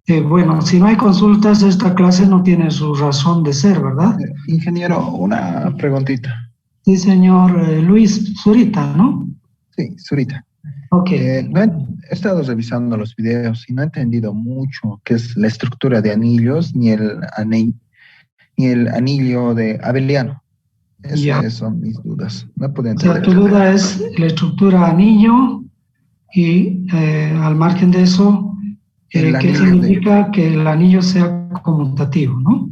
Bueno, si no hay consultas, esta clase no tiene su razón de ser, ¿verdad? Ingeniero, una preguntita. Sí, señor Luis Zurita, ¿no? Sí, Zurita. Ok. He estado revisando los videos y no he entendido mucho qué es la estructura de anillos ni el anillo de abeliano. Ya. Esas son mis dudas. No puedo O sea, entender tu eso. duda es la estructura anillo y al margen de eso, El ¿qué anillo de... significa que el anillo sea conmutativo, ¿no?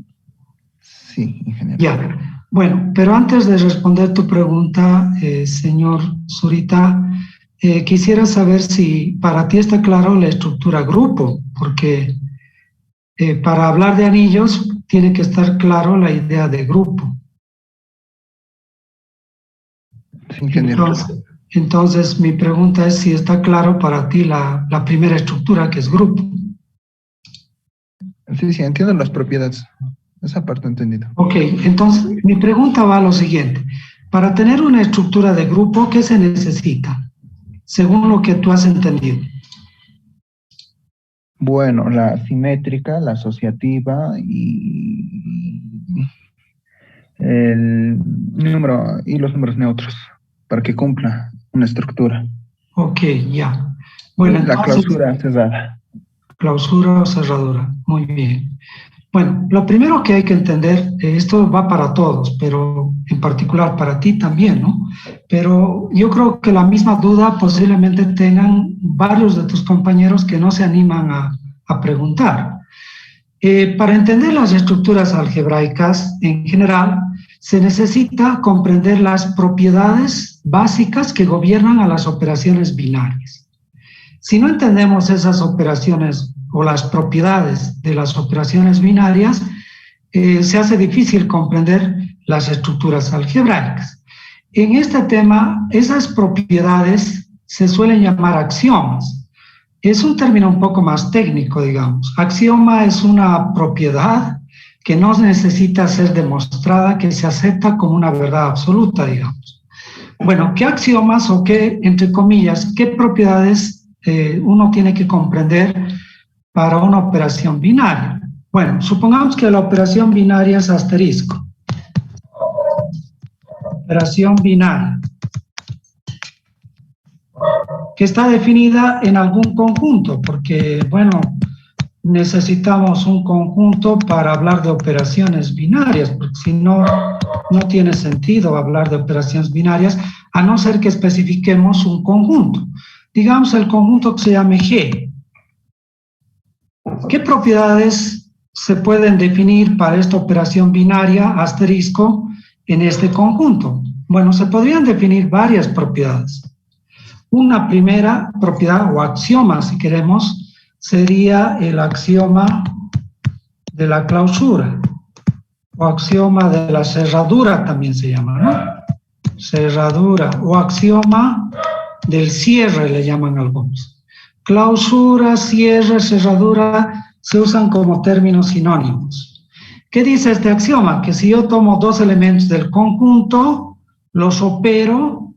Sí, ingeniero. Ya. Bueno, pero antes de responder tu pregunta, señor Zurita, quisiera saber si para ti está claro la estructura grupo, porque para hablar de anillos tiene que estar claro la idea de grupo. Sí, ingeniero. Entonces, mi pregunta es si está claro para ti la primera estructura, que es grupo. Sí, entiendo las propiedades. Esa parte he entendido. Ok, entonces mi pregunta va a lo siguiente. Para tener una estructura de grupo, ¿qué se necesita? Según lo que tú has entendido. Bueno, la simétrica, la asociativa y el número y los números neutros para que cumpla una estructura. Ok, ya. Bueno, Y la entonces, clausura cerrada. clausura o cerradura. Muy bien. Bueno, lo primero que hay que entender, esto va para todos, pero en particular para ti también, ¿no? Pero yo creo que la misma duda posiblemente tengan varios de tus compañeros que no se animan a preguntar. Para entender las estructuras algebraicas en general, se necesita comprender las propiedades básicas que gobiernan a las operaciones binarias. Si no entendemos esas operaciones o las propiedades de las operaciones binarias, se hace difícil comprender las estructuras algebraicas. En este tema, esas propiedades se suelen llamar axiomas. Es un término un poco más técnico, digamos. Axioma es una propiedad que no necesita ser demostrada, que se acepta como una verdad absoluta, digamos. Bueno, ¿qué axiomas o qué, entre comillas, qué propiedades uno tiene que comprender para una operación binaria? Bueno, supongamos que la operación binaria es asterisco. Operación binaria, que está definida en algún conjunto, porque, bueno, necesitamos un conjunto para hablar de operaciones binarias, porque si no, no tiene sentido hablar de operaciones binarias, a no ser que especifiquemos un conjunto. Digamos el conjunto que se llame G. ¿Qué propiedades se pueden definir para esta operación binaria asterisco en este conjunto? Bueno, se podrían definir varias propiedades. Una primera propiedad o axioma, si queremos, sería el axioma de la clausura o axioma de la cerradura, también se llama, ¿no? Cerradura o axioma del cierre, le llaman algunos. Clausura, cierre, cerradura se usan como términos sinónimos. ¿Qué dice este axioma? Que si yo tomo dos elementos del conjunto, los opero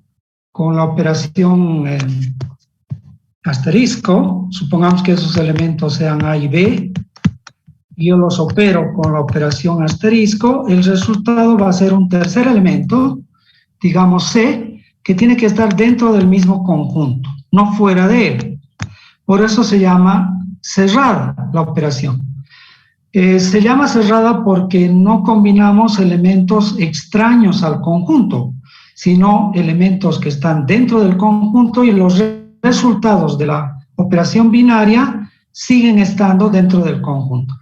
con la operación asterisco, supongamos que esos elementos sean A y B, y yo los opero con la operación asterisco, el resultado va a ser un tercer elemento, digamos C, que tiene que estar dentro del mismo conjunto, no fuera de él. Por eso se llama cerrada la operación. Se llama cerrada porque no combinamos elementos extraños al conjunto, sino elementos que están dentro del conjunto y los resultados de la operación binaria siguen estando dentro del conjunto.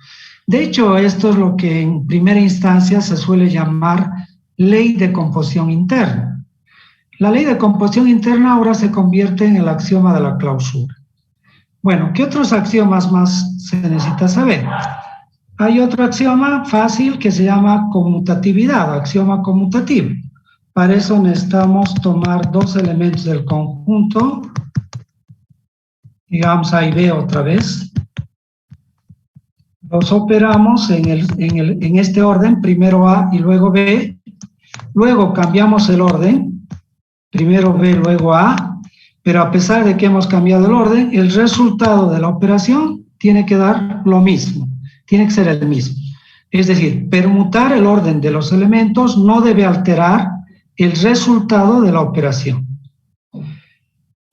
De hecho, esto es lo que en primera instancia se suele llamar ley de composición interna. La ley de composición interna ahora se convierte en el axioma de la clausura. Bueno, ¿qué otros axiomas más se necesita saber? Hay otro axioma fácil que se llama conmutatividad, axioma conmutativo. Para eso necesitamos tomar dos elementos del conjunto, digamos A y B otra vez. Los operamos en este orden, primero A y luego B. Luego cambiamos el orden, primero B, luego A, pero a pesar de que hemos cambiado el orden, el resultado de la operación tiene que dar lo mismo, tiene que ser el mismo. Es decir, permutar el orden de los elementos no debe alterar el resultado de la operación.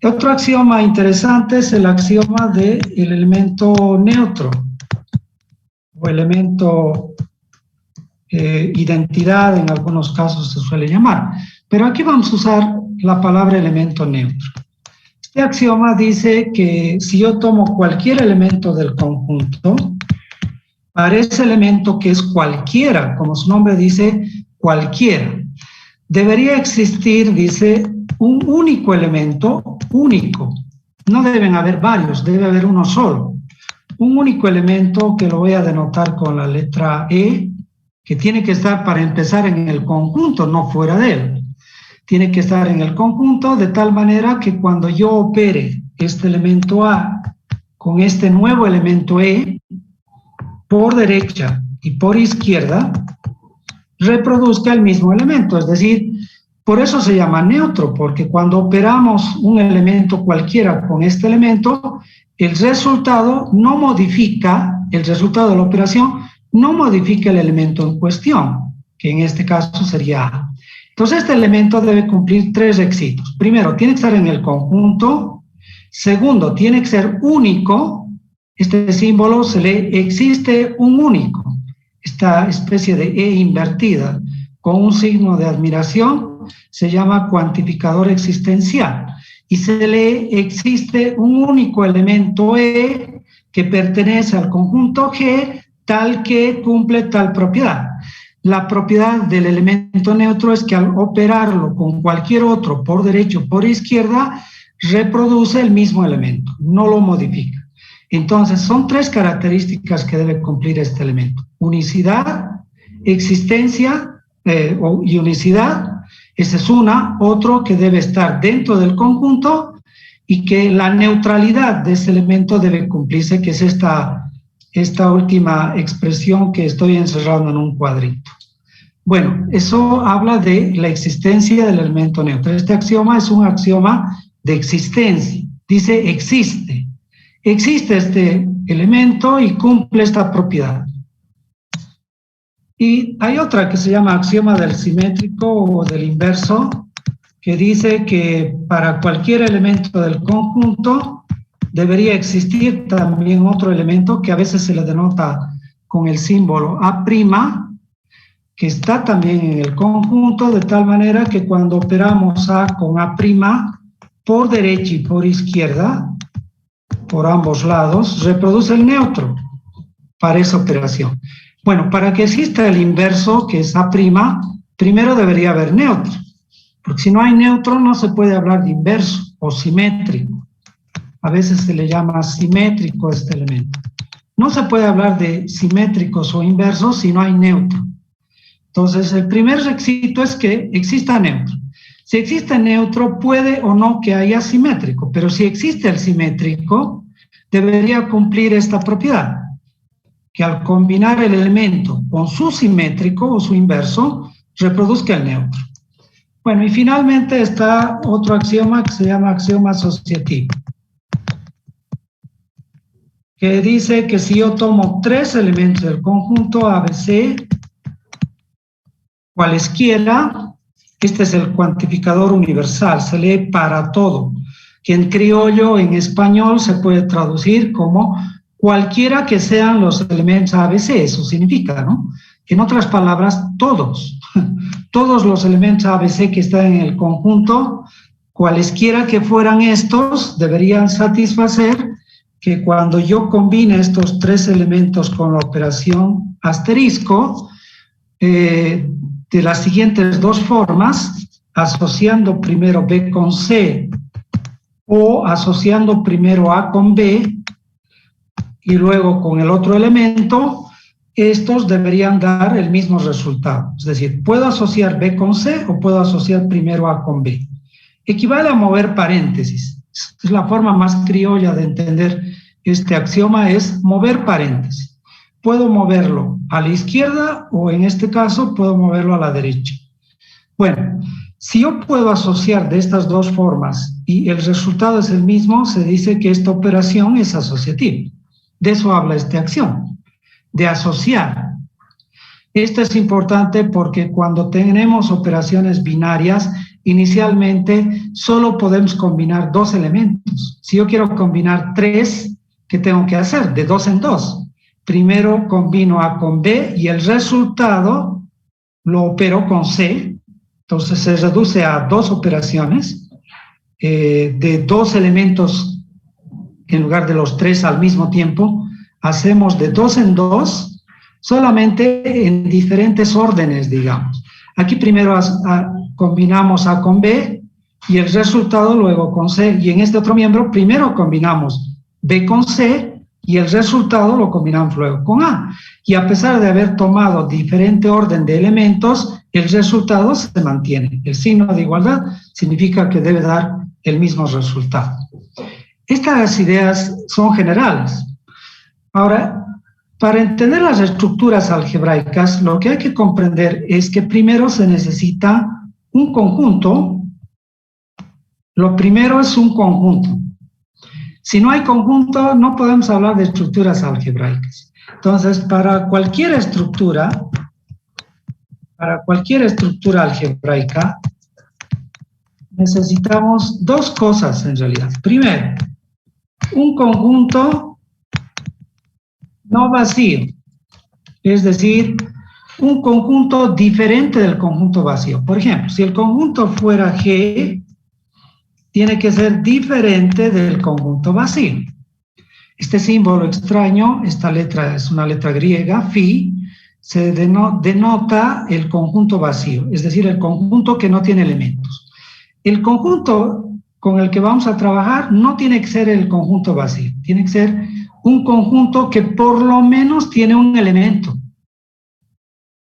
Otro axioma interesante es el axioma del elemento neutro, o elemento identidad, en algunos casos se suele llamar. Pero aquí vamos a usar la palabra elemento neutro. Este axioma dice que si yo tomo cualquier elemento del conjunto, para ese elemento que es cualquiera, como su nombre dice, cualquiera, debería existir, dice, un único elemento, único. No deben haber varios, debe haber uno solo. Un único elemento que lo voy a denotar con la letra E, que tiene que estar para empezar en el conjunto, no fuera de él. Tiene que estar en el conjunto de tal manera que cuando yo opere este elemento A con este nuevo elemento E, por derecha y por izquierda, reproduzca el mismo elemento. Es decir, por eso se llama neutro, porque cuando operamos un elemento cualquiera con este elemento, el resultado no modifica, el resultado de la operación no modifica el elemento en cuestión, que en este caso sería A. Entonces, este elemento debe cumplir 3 requisitos. Primero, tiene que estar en el conjunto. Segundo, tiene que ser único. Este símbolo se lee existe un único. Esta especie de E invertida con un signo de admiración se llama cuantificador existencial. Y se lee existe un único elemento E que pertenece al conjunto G tal que cumple tal propiedad. La propiedad del elemento neutro es que al operarlo con cualquier otro por derecha o por izquierda, reproduce el mismo elemento, no lo modifica. Entonces, son 3 características que debe cumplir este elemento. Unicidad, existencia y unicidad, esa es una. Otro que debe estar dentro del conjunto y que la neutralidad de ese elemento debe cumplirse, que es esta última expresión que estoy encerrando en un cuadrito. Bueno, eso habla de la existencia del elemento neutro. Este axioma es un axioma de existencia. Dice existe. Existe este elemento y cumple esta propiedad. Y hay otra que se llama axioma del simétrico o del inverso, que dice que para cualquier elemento del conjunto debería existir también otro elemento que a veces se le denota con el símbolo A', que está también en el conjunto, de tal manera que cuando operamos A con A' por derecha y por izquierda, por ambos lados, reproduce el neutro para esa operación. Bueno, para que exista el inverso, que es A', primero debería haber neutro, porque si no hay neutro no se puede hablar de inverso o simétrico. A veces se le llama simétrico este elemento. No se puede hablar de simétricos o inversos si no hay neutro. Entonces, el primer requisito es que exista neutro. Si existe neutro, puede o no que haya simétrico, pero si existe el simétrico, debería cumplir esta propiedad, que al combinar el elemento con su simétrico o su inverso, reproduzca el neutro. Bueno, y finalmente está otro axioma que se llama axioma asociativo, que dice que si yo tomo 3 elementos del conjunto ABC, cualesquiera, este es el cuantificador universal, se lee para todo, que en criollo, en español, se puede traducir como cualquiera que sean los elementos ABC, eso significa, ¿no? En otras palabras, todos, todos los elementos ABC que están en el conjunto, cualesquiera que fueran estos, deberían satisfacer que cuando yo combine estos 3 elementos con la operación asterisco, de las siguientes 2 formas, asociando primero B con C o asociando primero A con B y luego con el otro elemento, estos deberían dar el mismo resultado. Es decir, puedo asociar B con C o puedo asociar primero A con B. Equivale a mover paréntesis. Es la forma más criolla de entender este axioma, es mover paréntesis. Puedo moverlo a la izquierda o en este caso puedo moverlo a la derecha. Bueno, si yo puedo asociar de estas 2 formas y el resultado es el mismo, se dice que esta operación es asociativa. De eso habla esta acción, de asociar. Esto es importante porque cuando tenemos operaciones binarias, inicialmente solo podemos combinar dos elementos. Si yo quiero combinar tres, ¿qué tengo que hacer? De dos en dos. Primero combino A con B y el resultado lo opero con C. Entonces se reduce a dos operaciones de dos elementos en lugar de los tres al mismo tiempo. Hacemos de dos en dos, solamente en diferentes órdenes, digamos. Aquí primero combinamos A con B y el resultado luego con C. Y en este otro miembro primero combinamos B con C y el resultado lo combinamos luego con A. Y a pesar de haber tomado diferente orden de elementos, el resultado se mantiene. El signo de igualdad significa que debe dar el mismo resultado. Estas ideas son generales. Ahora, para entender las estructuras algebraicas, lo que hay que comprender es que primero se necesita un conjunto. Lo primero es un conjunto. Si no hay conjunto, no podemos hablar de estructuras algebraicas. Entonces, para cualquier estructura algebraica, necesitamos dos cosas en realidad. Primero, un conjunto no vacío, es decir, un conjunto diferente del conjunto vacío. Por ejemplo, si el conjunto fuera G, tiene que ser diferente del conjunto vacío. Este símbolo extraño, esta letra es una letra griega, phi, se denota el conjunto vacío, es decir, el conjunto que no tiene elementos. El conjunto con el que vamos a trabajar no tiene que ser el conjunto vacío, tiene que ser un conjunto que por lo menos tiene un elemento,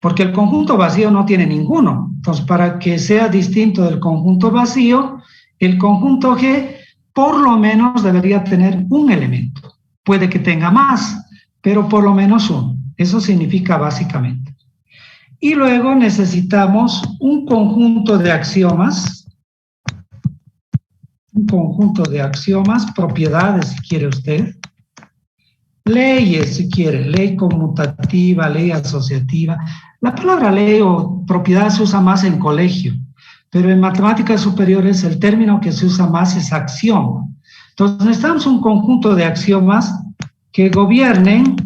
porque el conjunto vacío no tiene ninguno. Entonces, para que sea distinto del conjunto vacío, el conjunto G por lo menos debería tener un elemento. Puede que tenga más, pero por lo menos uno. Eso significa básicamente. Y luego necesitamos un conjunto de axiomas, propiedades si quiere usted, leyes si quiere, ley conmutativa, ley asociativa. La palabra ley o propiedad se usa más en colegio, pero en matemáticas superiores el término que se usa más es axioma. Entonces necesitamos un conjunto de axiomas que gobiernen,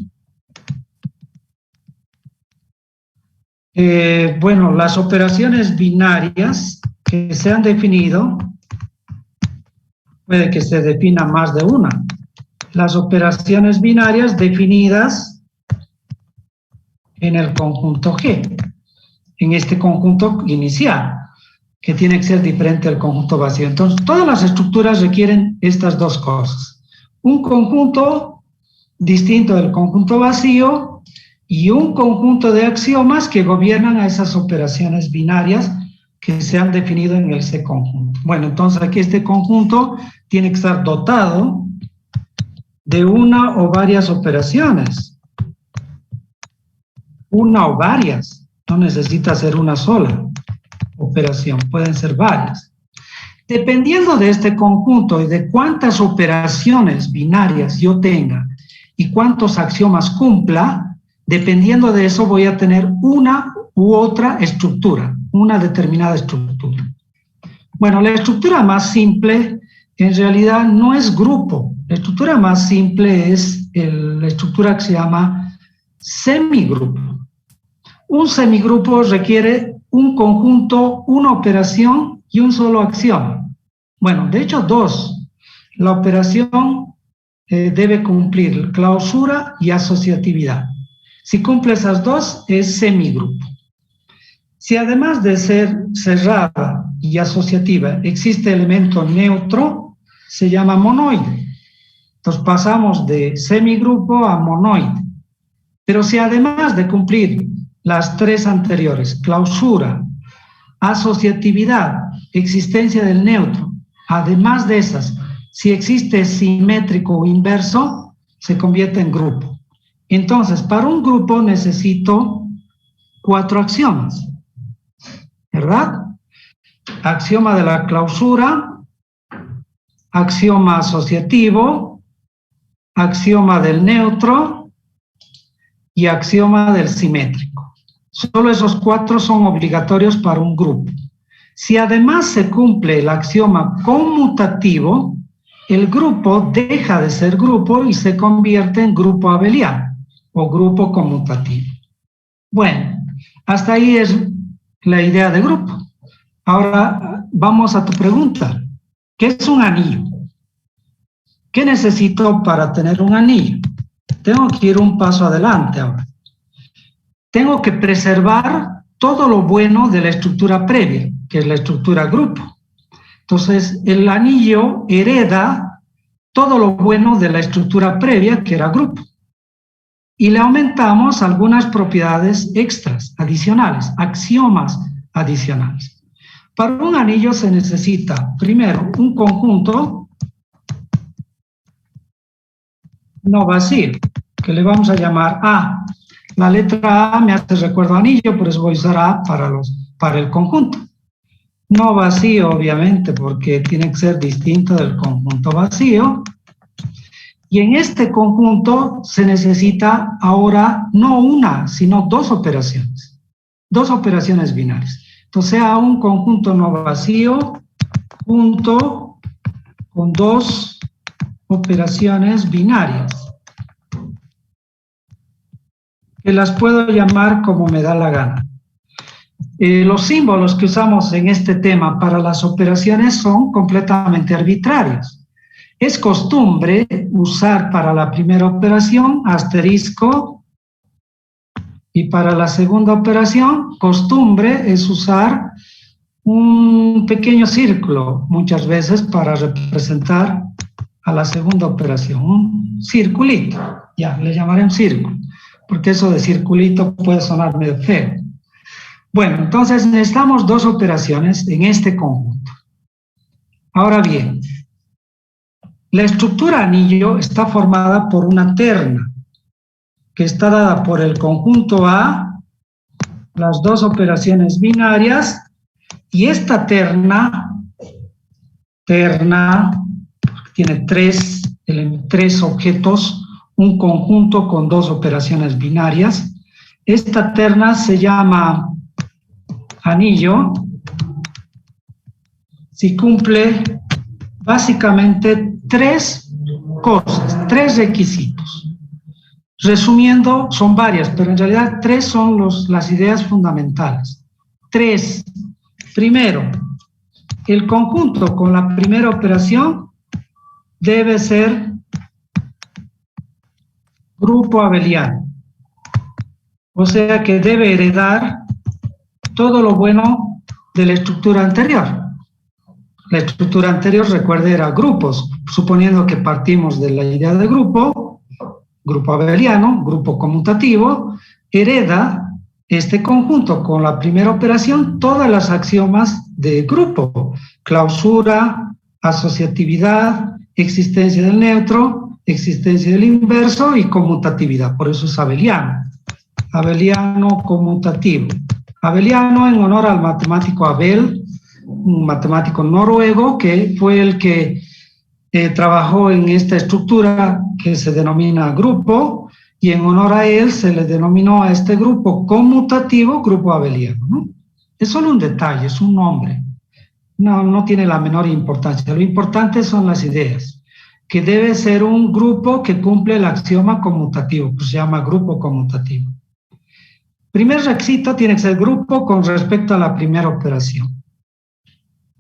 las operaciones binarias que se han definido, puede que se defina más de una. Las operaciones binarias definidas en el conjunto G, en este conjunto inicial, que tiene que ser diferente del conjunto vacío. Entonces, todas las estructuras requieren estas dos cosas. Un conjunto distinto del conjunto vacío y un conjunto de axiomas que gobiernan a esas operaciones binarias que se han definido en el C conjunto. Bueno, entonces aquí este conjunto tiene que estar dotado de una o varias operaciones. Una o varias. No necesita ser una sola operación, pueden ser varias. Dependiendo de este conjunto y de cuántas operaciones binarias yo tenga y cuántos axiomas cumpla, dependiendo de eso voy a tener una u otra estructura, una determinada estructura. Bueno, la estructura más simple en realidad no es grupo. La estructura más simple es la estructura que se llama semigrupo. Un semigrupo requiere un conjunto, una operación y un solo axioma. Bueno, de hecho dos. La operación debe cumplir clausura y asociatividad. Si cumple esas dos, es semigrupo. Si además de ser cerrada y asociativa existe elemento neutro, se llama monoide. Entonces pasamos de semigrupo a monoide. Pero si además de cumplir las tres anteriores, clausura, asociatividad, existencia del neutro, además de esas, si existe simétrico o inverso, se convierte en grupo. Entonces, para un grupo necesito 4 axiomas, ¿verdad? Axioma de la clausura, axioma asociativo, axioma del neutro y axioma del simétrico. Solo esos 4 son obligatorios para un grupo. Si además se cumple el axioma conmutativo, el grupo deja de ser grupo y se convierte en grupo abeliano o grupo conmutativo. Bueno, hasta ahí es la idea de grupo. Ahora vamos a tu pregunta. ¿Qué es un anillo? ¿Qué necesito para tener un anillo? Tengo que ir un paso adelante ahora. Tengo que preservar todo lo bueno de la estructura previa, que es la estructura grupo. Entonces, el anillo hereda todo lo bueno de la estructura previa, que era grupo. Y le aumentamos algunas propiedades extras, adicionales, axiomas adicionales. Para un anillo se necesita, primero, un conjunto no vacío, que le vamos a llamar A. La letra A me hace recuerdo a anillo, por eso voy a usar A para el conjunto. No vacío, obviamente, porque tiene que ser distinto del conjunto vacío. Y en este conjunto se necesita ahora no una, sino 2 operaciones. 2 operaciones binarias. Entonces, sea un conjunto no vacío junto con 2 operaciones binarias, que las puedo llamar como me da la gana. Los símbolos que usamos en este tema para las operaciones son completamente arbitrarios. Es costumbre usar para la primera operación asterisco y para la segunda operación costumbre es usar un pequeño círculo muchas veces para representar a la segunda operación, un circulito, ya le llamaré un círculo, porque eso de circulito puede sonar medio feo. Bueno, entonces necesitamos 2 operaciones en este conjunto. Ahora bien, la estructura anillo está formada por una terna, que está dada por el conjunto A, las 2 operaciones binarias, y esta terna tiene 3 objetos, un conjunto con 2 operaciones binarias. Esta terna se llama anillo si cumple básicamente 3 cosas, 3 requisitos. Resumiendo, son varias, pero en realidad 3 son las ideas fundamentales. 3. Primero, el conjunto con la primera operación debe ser grupo abeliano. O sea que debe heredar todo lo bueno de la estructura anterior. La estructura anterior, recuerde, era grupos, suponiendo que partimos de la idea de grupo abeliano, grupo conmutativo, hereda este conjunto con la primera operación todas las axiomas de grupo: clausura, asociatividad, existencia del neutro, existencia del inverso y conmutatividad. Por eso es abeliano. Abeliano conmutativo. Abeliano en honor al matemático Abel, un matemático noruego que fue el que trabajó en esta estructura que se denomina grupo, y en honor a él se le denominó a este grupo conmutativo grupo abeliano, ¿no? Es solo un detalle, es un nombre. No tiene la menor importancia. Lo importante son las ideas, que debe ser un grupo que cumple el axioma conmutativo, que se llama grupo conmutativo. Primer requisito tiene que ser grupo con respecto a la primera operación.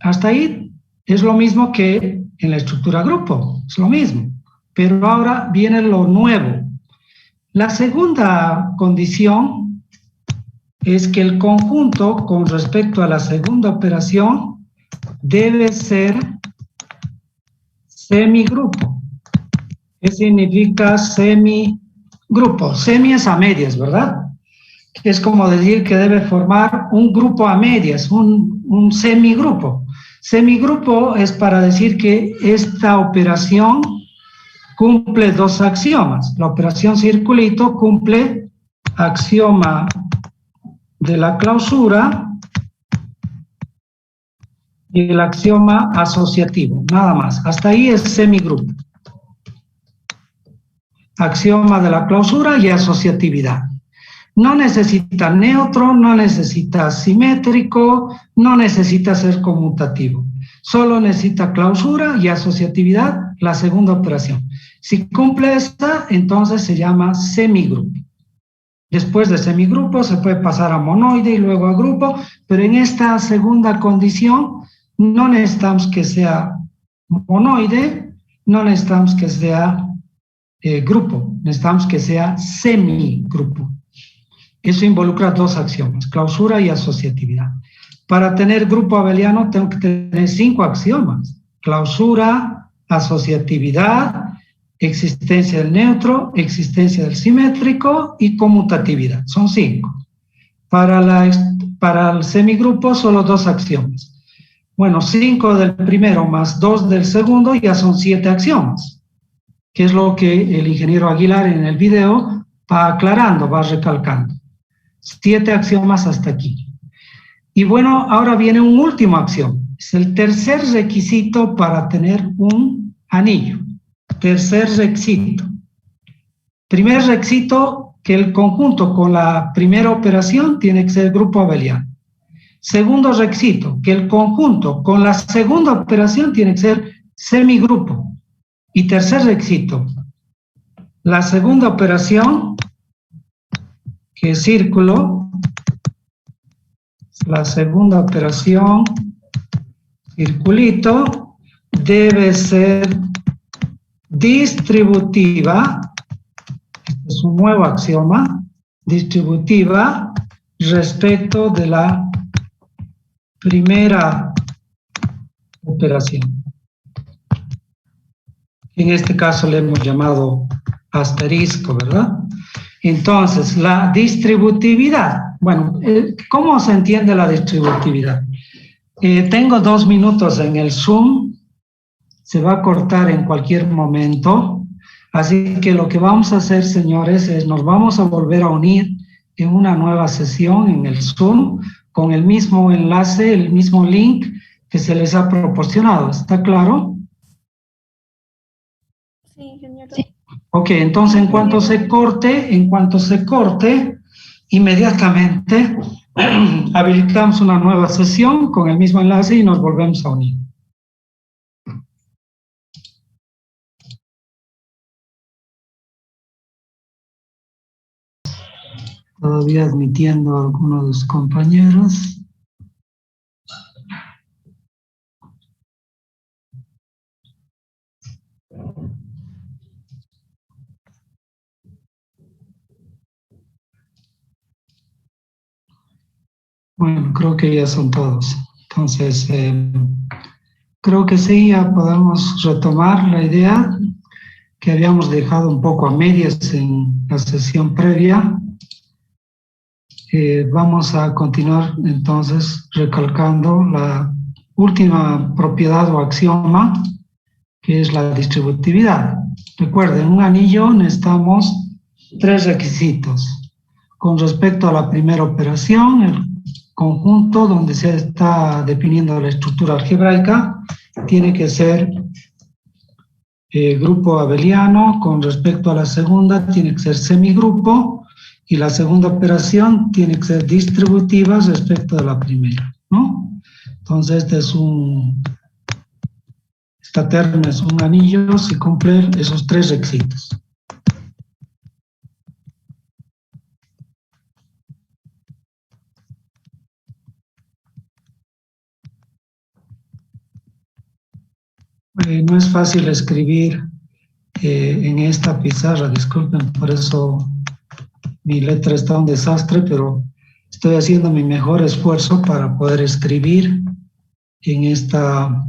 Hasta ahí es lo mismo que en la estructura grupo, es lo mismo. Pero ahora viene lo nuevo. La segunda condición es que el conjunto con respecto a la segunda operación debe ser semigrupo. ¿Qué significa semigrupo? Semi es a medias, ¿verdad? Es como decir que debe formar un grupo a medias, un semigrupo. Semigrupo es para decir que esta operación cumple 2 axiomas. La operación circulito cumple axioma de la clausura y el axioma asociativo, nada más. Hasta ahí es semigrupo. axioma de la clausura y asociatividad. No necesita neutro, no necesita simétrico, no necesita ser conmutativo. Solo necesita clausura y asociatividad, la segunda operación. Si cumple esta, entonces se llama semigrupo. Después de semigrupo se puede pasar a monoide y luego a grupo, pero en esta segunda condición no necesitamos que sea monoide, no necesitamos que sea grupo, necesitamos que sea semigrupo. Eso involucra dos axiomas, clausura y asociatividad. Para tener grupo abeliano tengo que tener 5 axiomas: clausura, asociatividad, existencia del neutro, existencia del simétrico y conmutatividad. Son 5. Para el semigrupo solo 2 axiomas. Bueno, 5 del primero más 2 del segundo ya son 7 axiomas, que es lo que el ingeniero Aguilar en el video va aclarando, va recalcando. 7 axiomas hasta aquí. Y bueno, ahora viene un último axioma. Es el tercer requisito para tener un anillo. Tercer requisito. Primer requisito, que el conjunto con la primera operación tiene que ser grupo abeliano. Segundo requisito, que el conjunto con la segunda operación tiene que ser semigrupo. Y tercer requisito, la segunda operación, que es círculo, la segunda operación, circulito, debe ser distributiva, este es un nuevo axioma, distributiva respecto de la primera operación. En este caso le hemos llamado asterisco, ¿verdad? Entonces, la distributividad. Bueno, ¿cómo se entiende la distributividad? Tengo 2 minutos en el Zoom, se va a cortar en cualquier momento, así que lo que vamos a hacer, señores, es nos vamos a volver a unir en una nueva sesión en el Zoom con el mismo enlace, el mismo link que se les ha proporcionado. ¿Está claro? Sí, ingeniero. Ok, entonces en cuanto se corte, inmediatamente habilitamos una nueva sesión con el mismo enlace y nos volvemos a unir. Todavía admitiendo a algunos de los compañeros. Bueno, creo que ya son todos. Entonces, creo que sí, ya podemos retomar la idea que habíamos dejado un poco a medias en la sesión previa. Vamos a continuar entonces recalcando la última propiedad o axioma, que es la distributividad. Recuerden, en un anillo necesitamos 3 requisitos. Con respecto a la primera operación, el conjunto donde se está definiendo la estructura algebraica tiene que ser grupo abeliano. Con respecto a la segunda, tiene que ser semigrupo. Y la segunda operación tiene que ser distributiva respecto de la primera, ¿no? Entonces, esta terna es un anillo si cumple esos 3 requisitos. No es fácil escribir en esta pizarra, disculpen, por eso mi letra está un desastre, pero estoy haciendo mi mejor esfuerzo para poder escribir en esta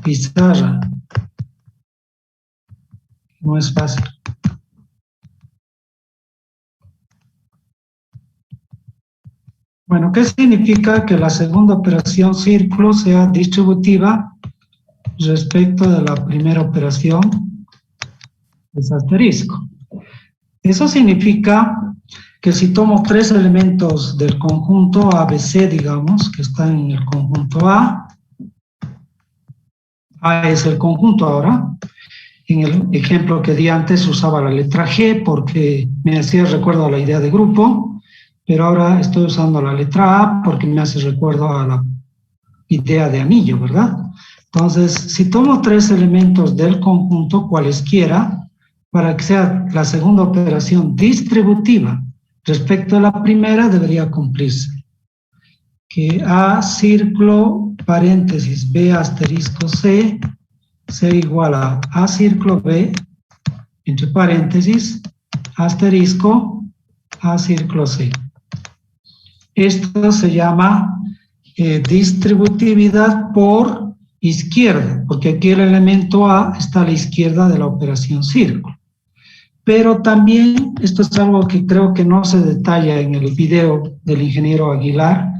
pizarra. No es fácil. Bueno, ¿qué significa que la segunda operación círculo sea distributiva respecto de la primera operación, es asterisco? Eso significa que si tomo 3 elementos del conjunto ABC, digamos, que están en el conjunto A es el conjunto ahora, En el ejemplo que di antes usaba la letra G porque me hacía recuerdo a la idea de grupo, pero ahora estoy usando la letra A porque me hace recuerdo a la idea de anillo, ¿verdad? Entonces, si tomo 3 elementos del conjunto, cualesquiera, para que sea la segunda operación distributiva respecto a la primera, debería cumplirse. Que A círculo paréntesis B asterisco C sea igual a A círculo B entre paréntesis asterisco A círculo C. Esto se llama distributividad por izquierda, porque aquí el elemento A está a la izquierda de la operación círculo. Pero también, esto es algo que creo que no se detalla en el video del ingeniero Aguilar,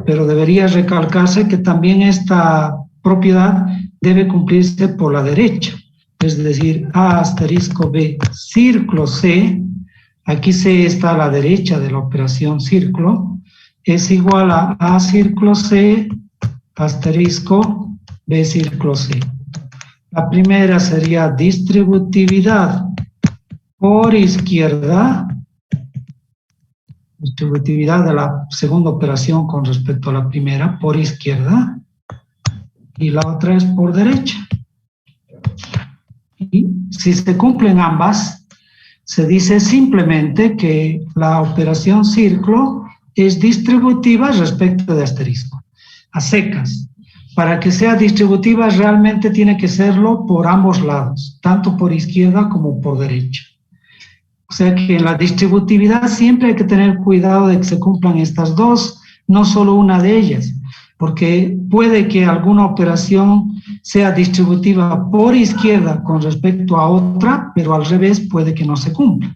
pero debería recalcarse que también esta propiedad debe cumplirse por la derecha, es decir, A asterisco B círculo C, aquí C está a la derecha de la operación círculo, es igual a A círculo C asterisco B círculo C. La primera sería distributividad por izquierda, distributividad de la segunda operación con respecto a la primera, por izquierda, y la otra es por derecha. Y si se cumplen ambas, se dice simplemente que la operación círculo es distributiva respecto de asterisco, a secas. Para que sea distributiva realmente tiene que serlo por ambos lados, tanto por izquierda como por derecha. O sea que en la distributividad siempre hay que tener cuidado de que se cumplan estas dos, no solo una de ellas, porque puede que alguna operación sea distributiva por izquierda con respecto a otra, pero al revés puede que no se cumpla,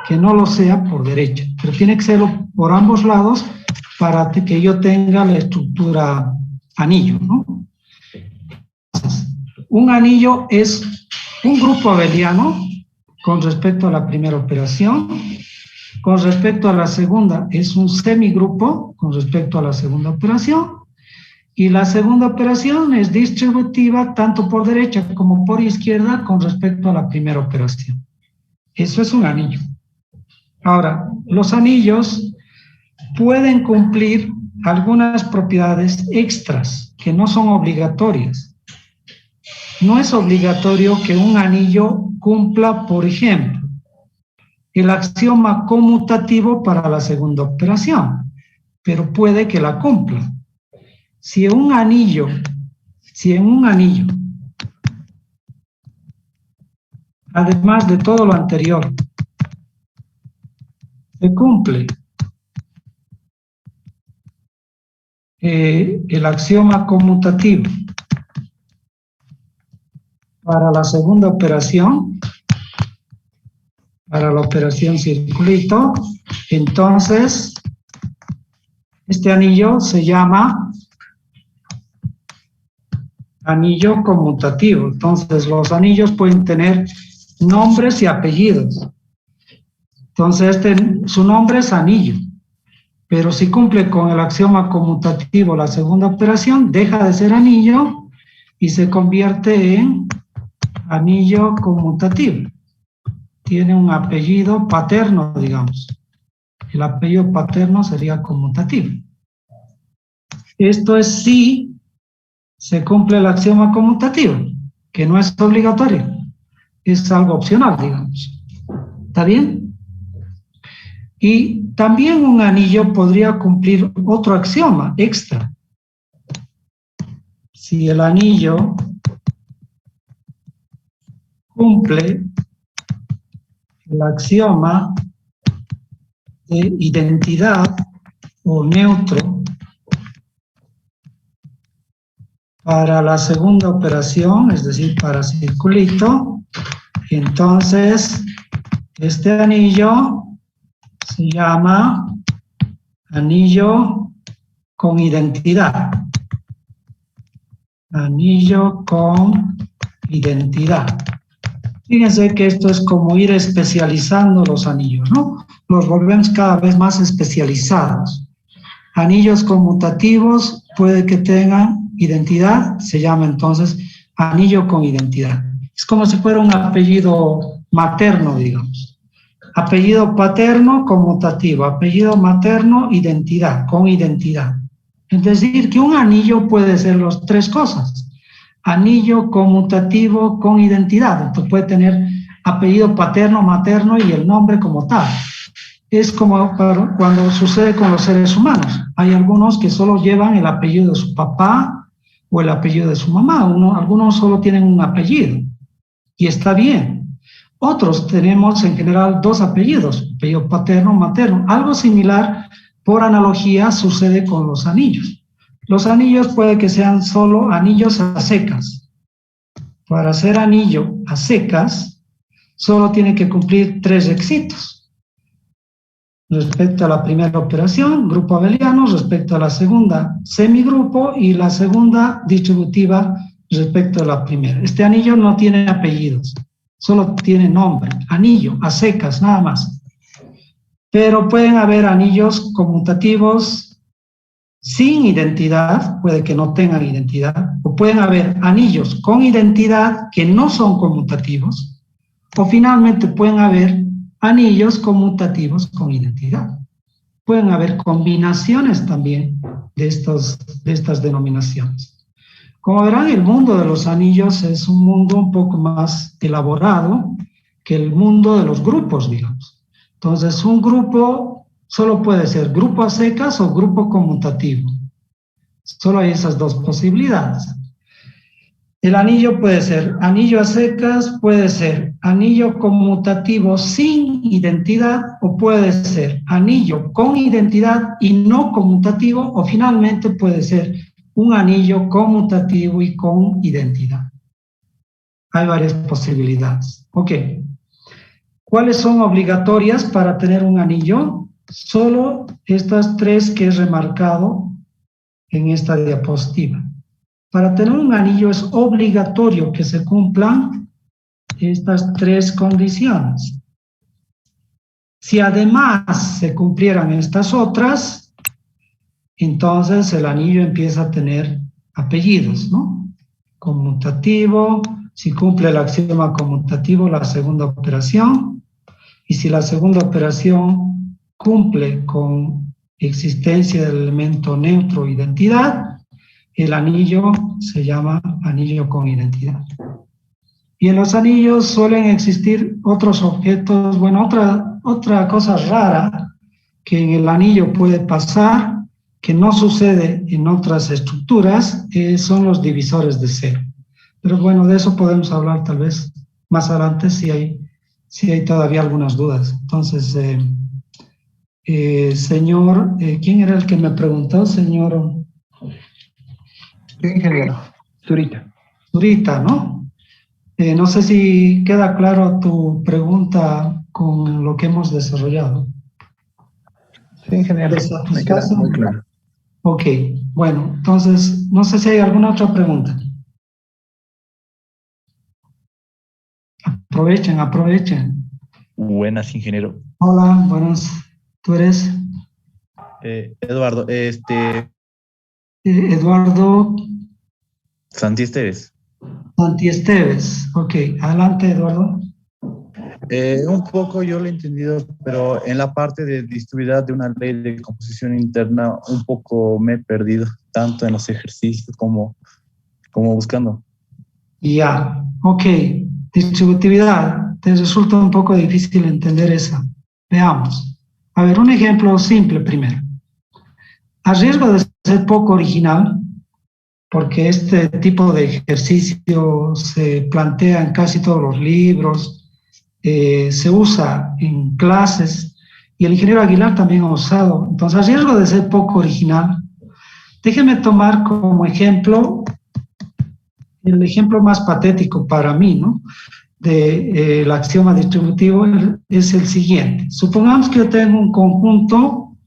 que no lo sea por derecha, pero tiene que serlo por ambos lados para que yo tenga la estructura anillo, ¿no? Entonces, un anillo es un grupo abeliano con respecto a la primera operación, con respecto a la segunda es un semigrupo con respecto a la segunda operación, y la segunda operación es distributiva tanto por derecha como por izquierda con respecto a la primera operación. Eso es un anillo. Ahora, los anillos pueden cumplir algunas propiedades extras que no son obligatorias. No es obligatorio que un anillo cumpla, por ejemplo, el axioma conmutativo para la segunda operación, pero puede que la cumpla. Si en un anillo, además de todo lo anterior, se cumple el axioma conmutativo para la segunda operación, para la operación circulito, entonces este anillo se llama anillo conmutativo. Entonces los anillos pueden tener nombres y apellidos. Entonces su nombre es anillo, pero si cumple con el axioma conmutativo la segunda operación, deja de ser anillo y se convierte en anillo conmutativo. Tiene un apellido paterno, digamos. El apellido paterno sería conmutativo. Esto es si se cumple el axioma conmutativo, que no es obligatorio, es algo opcional, digamos. ¿Está bien? Y también un anillo podría cumplir otro axioma extra. Si el anillo cumple el axioma de identidad o neutro para la segunda operación, es decir, para circulito, entonces este anillo se llama anillo con identidad. Anillo con identidad. Fíjense que esto es como ir especializando los anillos, ¿no? Los volvemos cada vez más especializados. Anillos conmutativos puede que tengan identidad, se llama entonces anillo con identidad. Es como si fuera un apellido materno, digamos. Apellido paterno, conmutativo. Apellido materno, identidad, con identidad. Es decir, que un anillo puede ser las tres cosas. Anillo conmutativo con identidad. Entonces puede tener apellido paterno, materno y el nombre como tal. Es como cuando sucede con los seres humanos. Hay algunos que solo llevan el apellido de su papá o el apellido de su mamá. Algunos solo tienen un apellido y está bien. Otros tenemos en general dos apellidos, apellido paterno, materno. Algo similar, por analogía, sucede con los anillos. Los anillos puede que sean solo anillos a secas. Para hacer anillo a secas, solo tiene que cumplir 3 requisitos. Respecto a la primera operación, grupo abeliano, respecto a la segunda, semigrupo, y la segunda, distributiva, respecto a la primera. Este anillo no tiene apellidos, solo tiene nombre, anillo, a secas, nada más. Pero pueden haber anillos conmutativos sin identidad, puede que no tengan identidad, o pueden haber anillos con identidad que no son conmutativos, o finalmente pueden haber anillos conmutativos con identidad. Pueden haber combinaciones también de estas denominaciones. Como verán, el mundo de los anillos es un mundo un poco más elaborado que el mundo de los grupos, digamos. Entonces, un grupo solo puede ser grupo a secas o grupo conmutativo. Solo hay esas dos posibilidades. El anillo puede ser anillo a secas, puede ser anillo conmutativo sin identidad, o puede ser anillo con identidad y no conmutativo, o finalmente puede ser un anillo conmutativo y con identidad. Hay varias posibilidades. Ok. ¿Cuáles son obligatorias para tener un anillo? Solo estas 3 que he remarcado en esta diapositiva. Para tener un anillo es obligatorio que se cumplan estas 3 condiciones. Si además se cumplieran estas otras, entonces el anillo empieza a tener apellidos, ¿no? Conmutativo, si cumple el axioma conmutativo, la segunda operación, y si la segunda operación cumple con existencia del elemento neutro identidad, el anillo se llama anillo con identidad. Y en los anillos suelen existir otros objetos, bueno, otra cosa rara que en el anillo puede pasar, que no sucede en otras estructuras, son los divisores de cero. Pero bueno, de eso podemos hablar tal vez más adelante si hay todavía algunas dudas. Entonces, señor, ¿quién era el que me preguntó, señor? Ingeniero, Zurita. Zurita, ¿no? No sé si queda claro tu pregunta con lo que hemos desarrollado. Sí, ingeniero, me queda muy claro. Ok, bueno, entonces, no sé si hay alguna otra pregunta. Aprovechen. Buenas, ingeniero. Hola, buenas. ¿Tú eres? Eduardo, Eduardo Santi Esteves. Santi Esteves. Ok, adelante, Eduardo. Un poco yo lo he entendido, pero en la parte de distribuidad de una ley de composición interna, un poco me he perdido, tanto en los ejercicios como buscando. Ya, ok. Distributividad. Te resulta un poco difícil entender esa. Veamos. A ver, un ejemplo simple primero. A riesgo de ser poco original, porque este tipo de ejercicio se plantea en casi todos los libros, se usa en clases, y el ingeniero Aguilar también ha usado. Entonces, a riesgo de ser poco original, déjeme tomar como ejemplo el ejemplo más patético para mí, ¿no? Del axioma distributivo es el siguiente. Supongamos que yo tengo un conjunto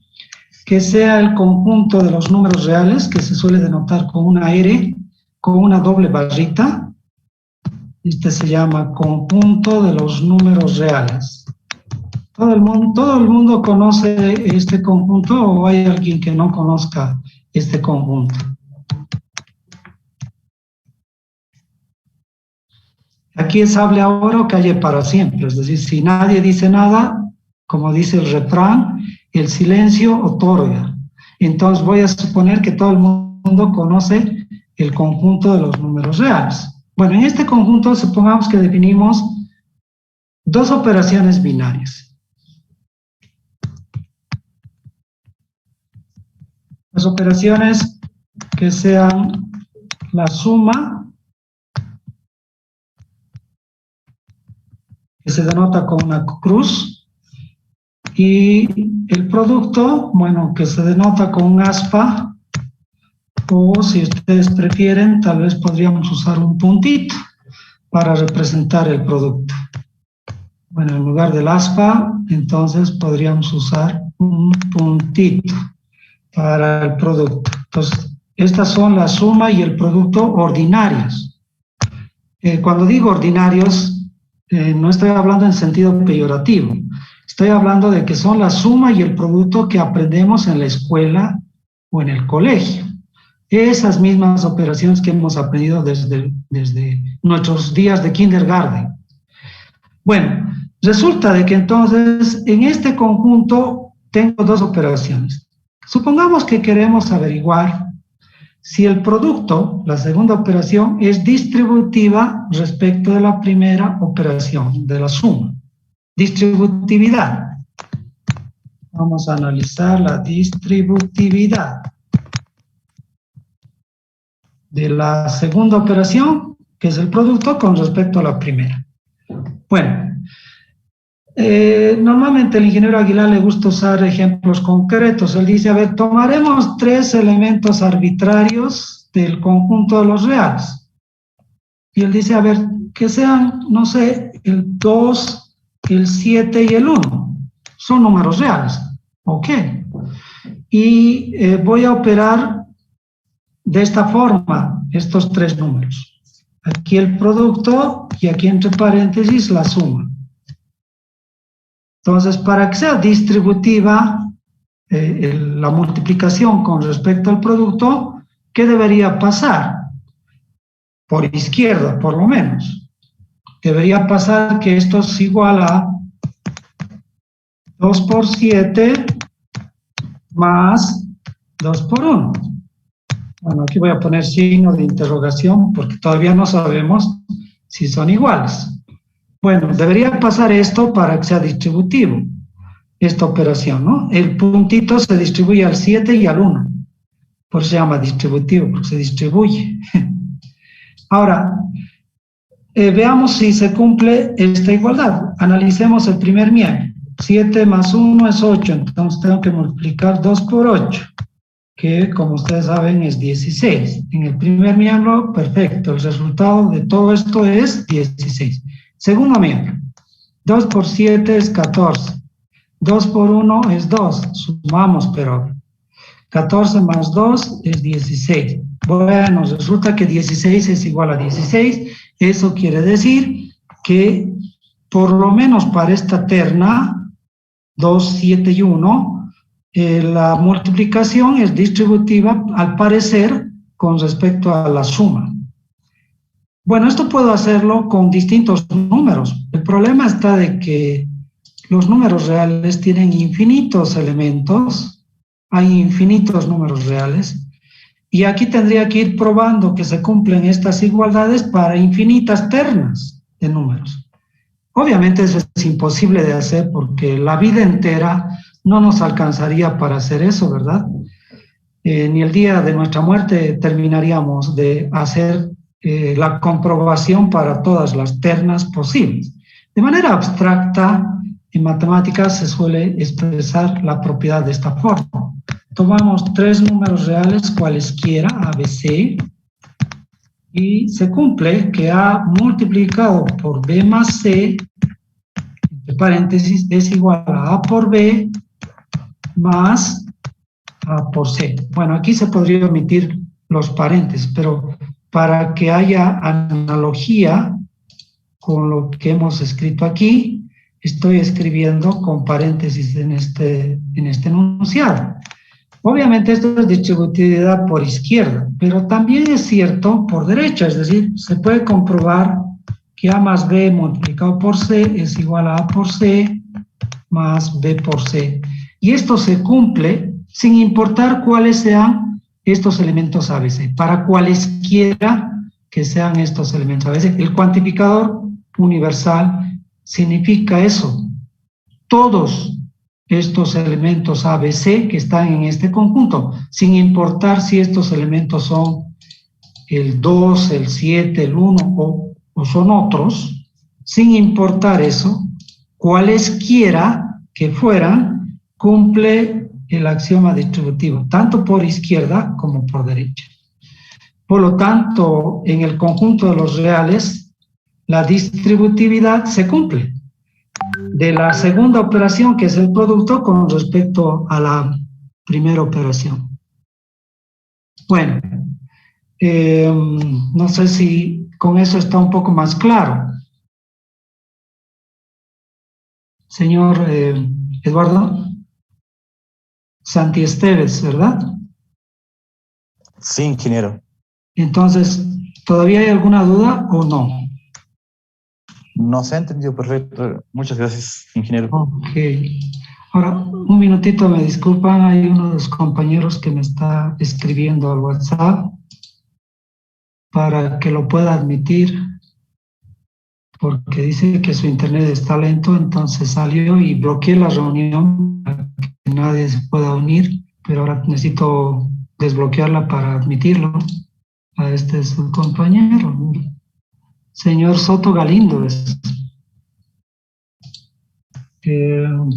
que sea el conjunto de los números reales, que se suele denotar con una R, con una doble barrita. Este se llama conjunto de los números reales. ¿Todo el mundo conoce este conjunto o hay alguien que no conozca este conjunto? Aquí es hable ahora o calle para siempre. Es decir, si nadie dice nada, como dice el refrán, el silencio otorga. Entonces voy a suponer que todo el mundo conoce el conjunto de los números reales. Bueno, en este conjunto supongamos que definimos dos operaciones binarias. Las operaciones que sean la suma, que se denota con una cruz, y el producto, bueno, que se denota con un aspa, o si ustedes prefieren, tal vez podríamos usar un puntito para representar el producto. Bueno, en lugar del aspa, entonces podríamos usar un puntito para el producto. Entonces, estas son la suma y el producto ordinarios. Cuando digo ordinarios, no estoy hablando en sentido peyorativo. Estoy hablando de que son la suma y el producto que aprendemos en la escuela o en el colegio. Esas mismas operaciones que hemos aprendido desde nuestros días de kindergarten. Bueno, resulta de que entonces en este conjunto tengo dos operaciones. Supongamos que queremos averiguar si el producto, la segunda operación, es distributiva respecto de la primera operación de la suma. Distributividad. Vamos a analizar la distributividad de la segunda operación, que es el producto, con respecto a la primera. Bueno, normalmente el ingeniero Aguilar le gusta usar ejemplos concretos. Él dice, a ver, tomaremos tres elementos arbitrarios del conjunto de los reales. Y él dice, a ver, que sean, no sé, el 2, el 7 y el 1. Son números reales. Ok. Y voy a operar de esta forma estos tres números. Aquí el producto y aquí entre paréntesis la suma. Entonces, para que sea distributiva la multiplicación con respecto al producto, ¿qué debería pasar? Por izquierda, por lo menos. Debería pasar que esto es igual a 2 por 7 más 2 por 1. Bueno, aquí voy a poner signo de interrogación porque todavía no sabemos si son iguales. Bueno, debería pasar esto para que sea distributivo, esta operación, ¿no? El puntito se distribuye al 7 y al 1. Por eso se llama distributivo, porque se distribuye. Ahora, veamos si se cumple esta igualdad. Analicemos el primer miembro. 7 más 1 es 8, entonces tengo que multiplicar 2 por 8, que como ustedes saben es 16. En el primer miembro, perfecto, el resultado de todo esto es 16. Segundo miembro, 2 por 7 es 14, 2 por 1 es 2, sumamos pero 14 más 2 es 16. Bueno, resulta que 16 es igual a 16, eso quiere decir que por lo menos para esta terna, 2, 7 y 1, la multiplicación es distributiva al parecer con respecto a la suma. Bueno, esto puedo hacerlo con distintos números. El problema está de que los números reales tienen infinitos elementos, hay infinitos números reales, y aquí tendría que ir probando que se cumplen estas igualdades para infinitas ternas de números. Obviamente eso es imposible de hacer porque la vida entera no nos alcanzaría para hacer eso, ¿verdad? Ni el día de nuestra muerte terminaríamos de hacer la comprobación para todas las ternas posibles. De manera abstracta, en matemáticas se suele expresar la propiedad de esta forma. Tomamos tres números reales cualesquiera, A, B, C, y se cumple que A multiplicado por B más C, entre paréntesis, es igual a A por B más A por C. Bueno, aquí se podría omitir los paréntesis, pero para que haya analogía con lo que hemos escrito aquí, estoy escribiendo con paréntesis en este enunciado. Obviamente esto es distributividad por izquierda, pero también es cierto por derecha, es decir, se puede comprobar que A más B multiplicado por C es igual a A por C más B por C. Y esto se cumple sin importar cuáles sean estos elementos ABC, para cualesquiera que sean estos elementos ABC. El cuantificador universal significa eso. Todos estos elementos ABC que están en este conjunto, sin importar si estos elementos son el 2, el 7, el 1 o son otros, sin importar eso, cualesquiera que fueran, cumple el axioma distributivo, tanto por izquierda como por derecha. Por lo tanto, en el conjunto de los reales, la distributividad se cumple. De la segunda operación, que es el producto, con respecto a la primera operación. Bueno, no sé si con eso está un poco más claro. Señor Eduardo Santi Esteves, ¿verdad? Sí, ingeniero. Entonces, ¿todavía hay alguna duda o no? No se ha entendido perfecto. Muchas gracias, ingeniero. Ok. Ahora, un minutito, me disculpan, hay uno de los compañeros que me está escribiendo al WhatsApp para que lo pueda admitir, porque dice que su internet está lento, entonces salió y bloqueé la reunión para que nadie se pueda unir, pero ahora necesito desbloquearla para admitirlo. A este es su compañero, señor Soto Galindo. El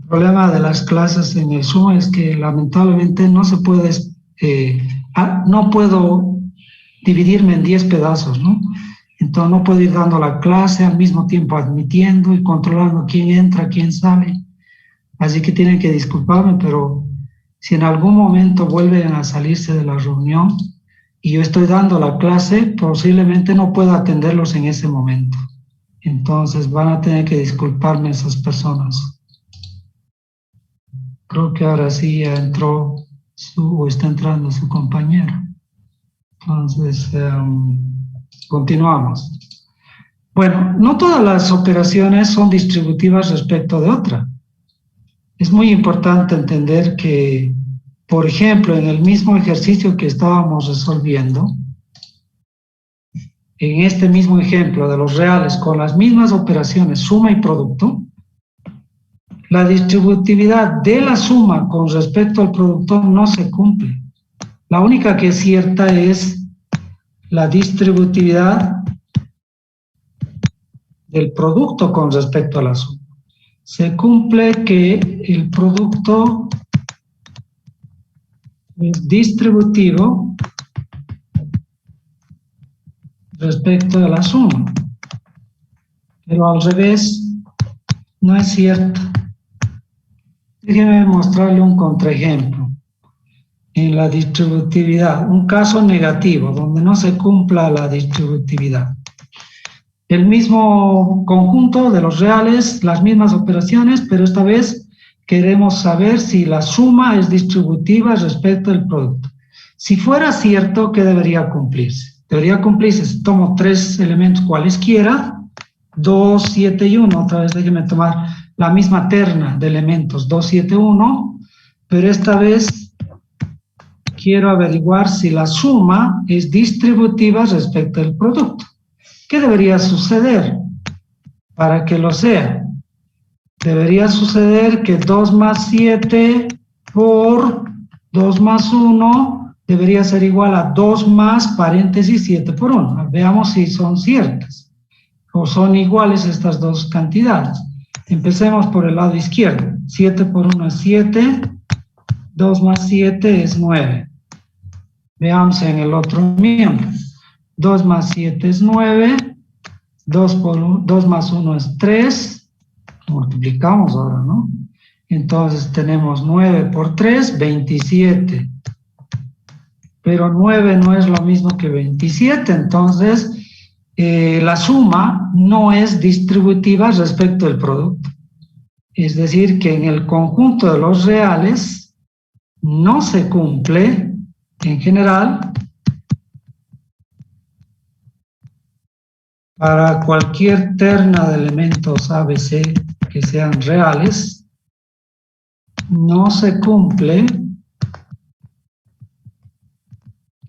problema de las clases en el Zoom es que lamentablemente no se puede, no puedo dividirme en 10 pedazos, ¿no? Entonces no puedo ir dando la clase al mismo tiempo admitiendo y controlando quién entra, quién sale. Así que tienen que disculparme, pero si en algún momento vuelven a salirse de la reunión y yo estoy dando la clase, posiblemente no pueda atenderlos en ese momento. Entonces van a tener que disculparme esas personas. Creo que ahora sí ya entró o está entrando su compañero. Entonces, continuamos. Bueno, no todas las operaciones son distributivas respecto de otra. Es muy importante entender que, por ejemplo, en el mismo ejercicio que estábamos resolviendo, en este mismo ejemplo de los reales con las mismas operaciones suma y producto, la distributividad de la suma con respecto al producto no se cumple. La única que es cierta es la distributividad del producto con respecto a la suma. Se cumple que el producto es distributivo respecto a la suma, pero al revés no es cierto. Déjenme mostrarle un contraejemplo. En la distributividad, un caso negativo donde no se cumpla la distributividad. El mismo conjunto de los reales, las mismas operaciones, pero esta vez queremos saber si la suma es distributiva respecto al producto. Si fuera cierto, ¿qué debería cumplirse? Debería cumplirse, si tomo 3 elementos cualesquiera, 2, 7 y 1, otra vez déjenme tomar la misma terna de elementos, 2, 7, 1, pero esta vez quiero averiguar si la suma es distributiva respecto al producto. ¿Qué debería suceder para que lo sea? Debería suceder que 2 más 7 por 2 más 1 debería ser igual a 2 más paréntesis 7 por 1. Veamos si son ciertas o son iguales estas dos cantidades. Empecemos por el lado izquierdo. 7 por 1 es 7, 2 más 7 es 9. Veamos en el otro miembro. 2 más 7 es 9, 2 más 1 es 3, multiplicamos ahora, ¿no? Entonces tenemos 9 por 3, 27. Pero 9 no es lo mismo que 27, entonces la suma no es distributiva respecto al producto. Es decir, que en el conjunto de los reales no se cumple, en general, para cualquier terna de elementos ABC que sean reales, no se cumple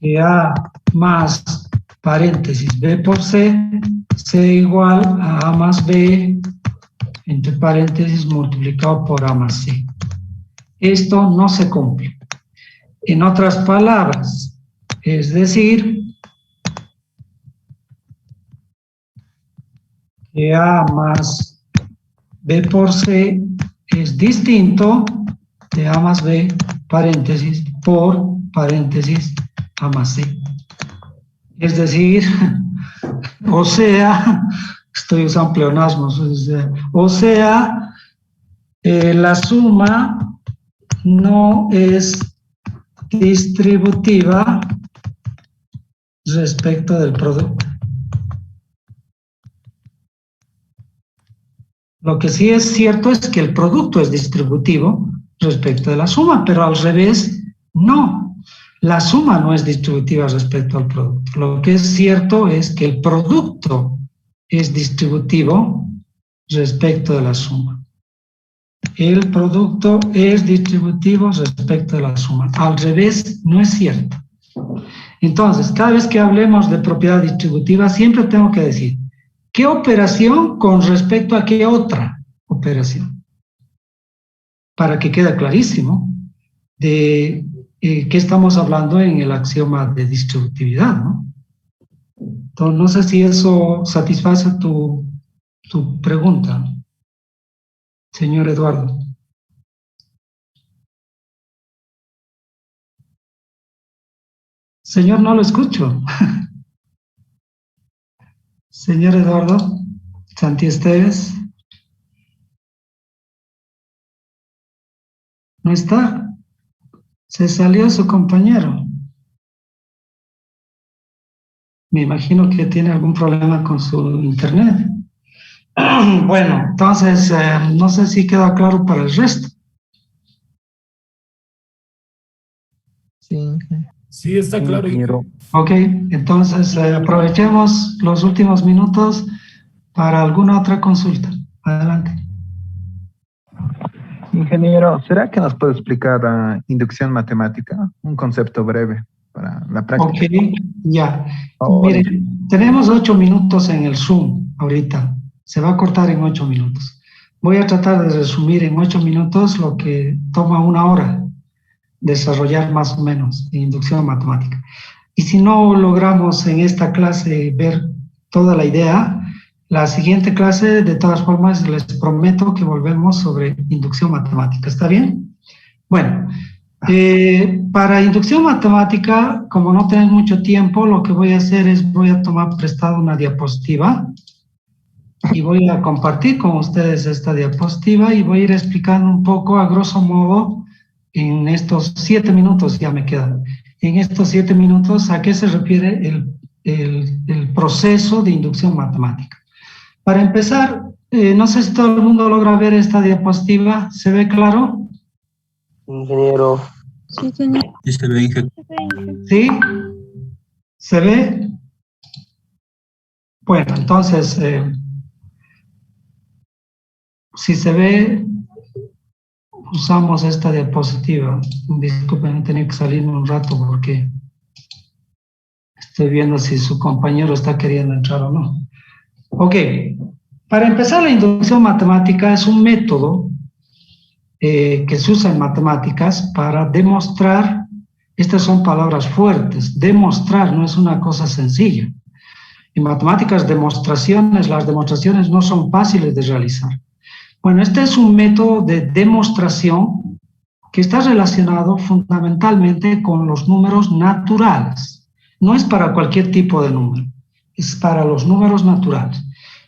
que A más paréntesis B por C sea igual a A más B entre paréntesis multiplicado por A más C. Esto no se cumple. En otras palabras, es decir, que A más B por C es distinto de A más B, paréntesis, por paréntesis, A más C. Es decir, o sea, estoy usando pleonasmos, o sea, la suma no es distributiva respecto del producto. Lo que sí es cierto es que el producto es distributivo respecto de la suma, pero al revés, no. La suma no es distributiva respecto al producto. Lo que es cierto es que el producto es distributivo respecto de la suma. El producto es distributivo respecto de la suma. Al revés, no es cierto. Entonces, cada vez que hablemos de propiedad distributiva, siempre tengo que decir, ¿qué operación con respecto a qué otra operación? Para que quede clarísimo de qué estamos hablando en el axioma de distributividad, ¿no? Entonces, no sé si eso satisface tu pregunta, señor Eduardo. Señor, no lo escucho. Señor Eduardo Santi Esteves. ¿No está? Se salió su compañero. Me imagino que tiene algún problema con su internet. Bueno, entonces, no sé si queda claro para el resto. Sí, está claro. Ok, entonces aprovechemos los últimos minutos para alguna otra consulta. Adelante. Ingeniero, ¿será que nos puede explicar inducción matemática? Un concepto breve para la práctica. Ok, ya. Miren, tenemos 8 minutos en el Zoom ahorita. Se va a cortar en 8 minutos. Voy a tratar de resumir en 8 minutos lo que toma 1 hora desarrollar más o menos en inducción matemática. Y si no logramos en esta clase ver toda la idea, la siguiente clase, de todas formas, les prometo que volvemos sobre inducción matemática. ¿Está bien? Bueno, para inducción matemática, como no tenemos mucho tiempo, lo que voy a hacer es voy a tomar prestado una diapositiva y voy a compartir con ustedes esta diapositiva y voy a ir explicando un poco, a grosso modo, en estos 7 minutos ya me quedan. En estos 7 minutos, ¿a qué se refiere el proceso de inducción matemática? Para empezar, no sé si todo el mundo logra ver esta diapositiva. ¿Se ve claro? Ingeniero. Sí, señor. Sí, se ve, ingeniero. ¿Sí? ¿Se ve? Bueno, entonces, si se ve, usamos esta diapositiva. Disculpen, tenía que salirme un rato porque estoy viendo si su compañero está queriendo entrar o no. Ok, para empezar, la inducción matemática es un método que se usa en matemáticas para demostrar, estas son palabras fuertes, demostrar no es una cosa sencilla. En matemáticas, las demostraciones no son fáciles de realizar. Bueno, este es un método de demostración que está relacionado fundamentalmente con los números naturales. No es para cualquier tipo de número, es para los números naturales.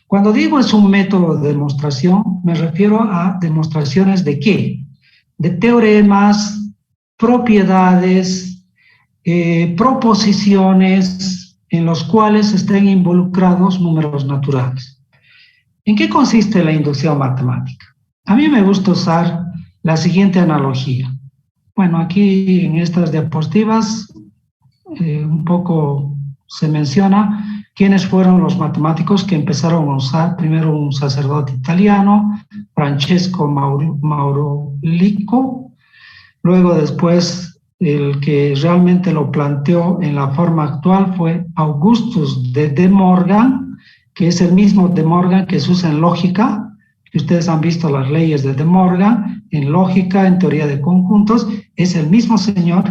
Cuando digo es un método de demostración, me refiero a demostraciones de ¿qué? De teoremas, propiedades, proposiciones en los cuales estén involucrados números naturales. ¿En qué consiste la inducción matemática? A mí me gusta usar la siguiente analogía. Bueno, aquí en estas diapositivas un poco se menciona quiénes fueron los matemáticos que empezaron a usar. Primero un sacerdote italiano, Francesco Maurolicco. Luego después el que realmente lo planteó en la forma actual fue Augustus de Morgan, que es el mismo de Morgan que se usa en lógica, que ustedes han visto las leyes de Morgan, en lógica, en teoría de conjuntos, es el mismo señor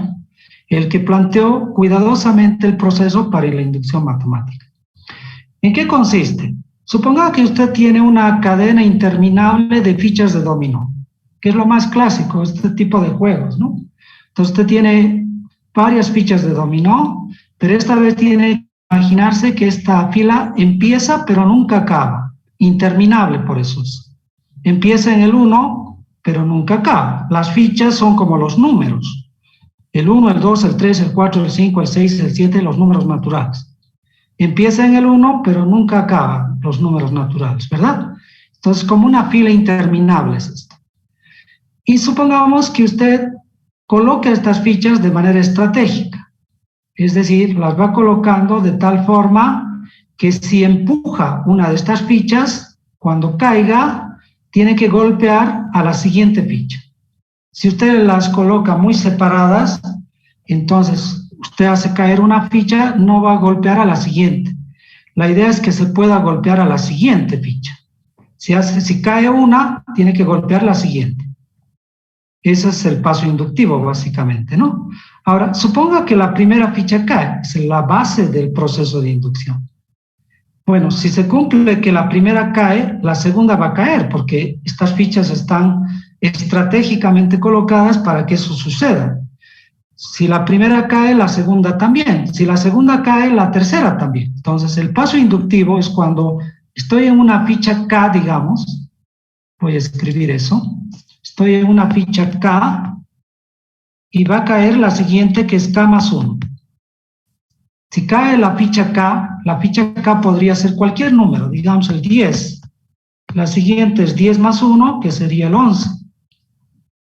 el que planteó cuidadosamente el proceso para la inducción matemática. ¿En qué consiste? Suponga que usted tiene una cadena interminable de fichas de dominó, que es lo más clásico, este tipo de juegos, ¿no? Entonces usted tiene varias fichas de dominó, pero esta vez tiene que imaginarse que esta fila empieza pero nunca acaba, interminable por eso es. Empieza en el 1, pero nunca acaba. Las fichas son como los números. El 1, el 2, el 3, el 4, el 5, el 6, el 7, los números naturales. Empieza en el 1, pero nunca acaba los números naturales, ¿verdad? Entonces, como una fila interminable es esto. Y supongamos que usted coloca estas fichas de manera estratégica. Es decir, las va colocando de tal forma que si empuja una de estas fichas, cuando caiga, tiene que golpear a la siguiente ficha. Si usted las coloca muy separadas, entonces usted hace caer una ficha, no va a golpear a la siguiente. La idea es que se pueda golpear a la siguiente ficha. Si cae una, tiene que golpear la siguiente. Ese es el paso inductivo, básicamente, ¿no? Ahora, suponga que la primera ficha cae, es la base del proceso de inducción. Bueno, si se cumple que la primera cae, la segunda va a caer, porque estas fichas están estratégicamente colocadas para que eso suceda. Si la primera cae, la segunda también. Si la segunda cae, la tercera también. Entonces, el paso inductivo es cuando estoy en una ficha K, digamos, voy a escribir eso, estoy en una ficha K y va a caer la siguiente que es K más 1. Si cae la ficha K podría ser cualquier número, digamos el 10. La siguiente es 10 más 1, que sería el 11.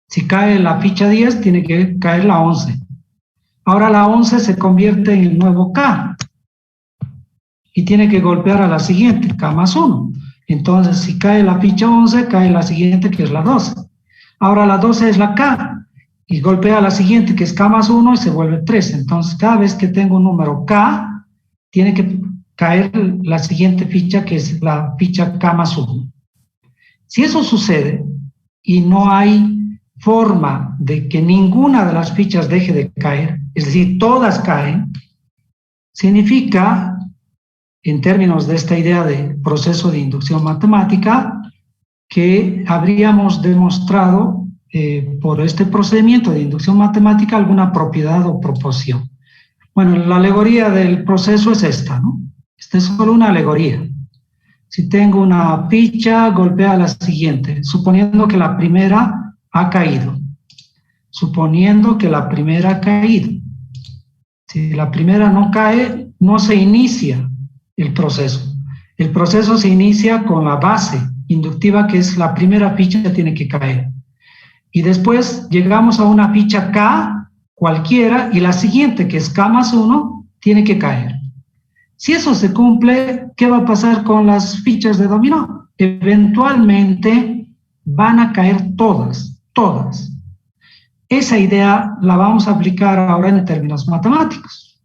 Si cae la ficha 10, tiene que caer la 11. Ahora la 11 se convierte en el nuevo K y tiene que golpear a la siguiente, K más 1. Entonces, si cae la ficha 11, cae la siguiente, que es la 12. Ahora la 12 es la K y golpea a la siguiente, que es K más 1, y se vuelve 3. Entonces, cada vez que tengo un número K, tiene que caer la siguiente ficha, que es la ficha K más 1. Si eso sucede y no hay forma de que ninguna de las fichas deje de caer, es decir, todas caen, significa, en términos de esta idea de proceso de inducción matemática, que habríamos demostrado por este procedimiento de inducción matemática alguna propiedad o proporción. Bueno, la alegoría del proceso es esta, ¿no? Esta es solo una alegoría. Si tengo una ficha, golpea a la siguiente, suponiendo que la primera ha caído. Suponiendo que la primera ha caído. Si la primera no cae, no se inicia el proceso. El proceso se inicia con la base inductiva, que es la primera ficha que tiene que caer. Y después llegamos a una ficha K cualquiera y la siguiente, que es K más 1, tiene que caer. Si eso se cumple, ¿qué va a pasar con las fichas de dominó? Eventualmente van a caer todas. Esa idea la vamos a aplicar ahora en términos matemáticos.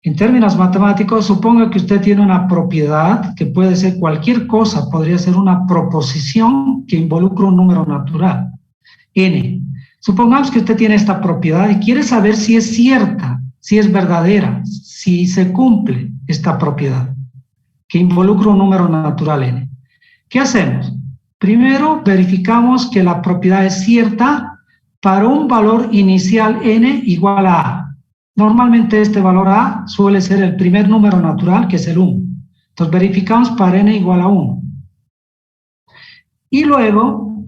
En términos matemáticos, suponga que usted tiene una propiedad que puede ser cualquier cosa, podría ser una proposición que involucra un número natural, n. Supongamos que usted tiene esta propiedad y quiere saber si es cierta, si es verdadera, si se cumple esta propiedad, que involucra un número natural n. ¿Qué hacemos? Primero verificamos que la propiedad es cierta para un valor inicial n igual a a. Normalmente este valor a suele ser el primer número natural, que es el 1. Entonces verificamos para n igual a 1. Y luego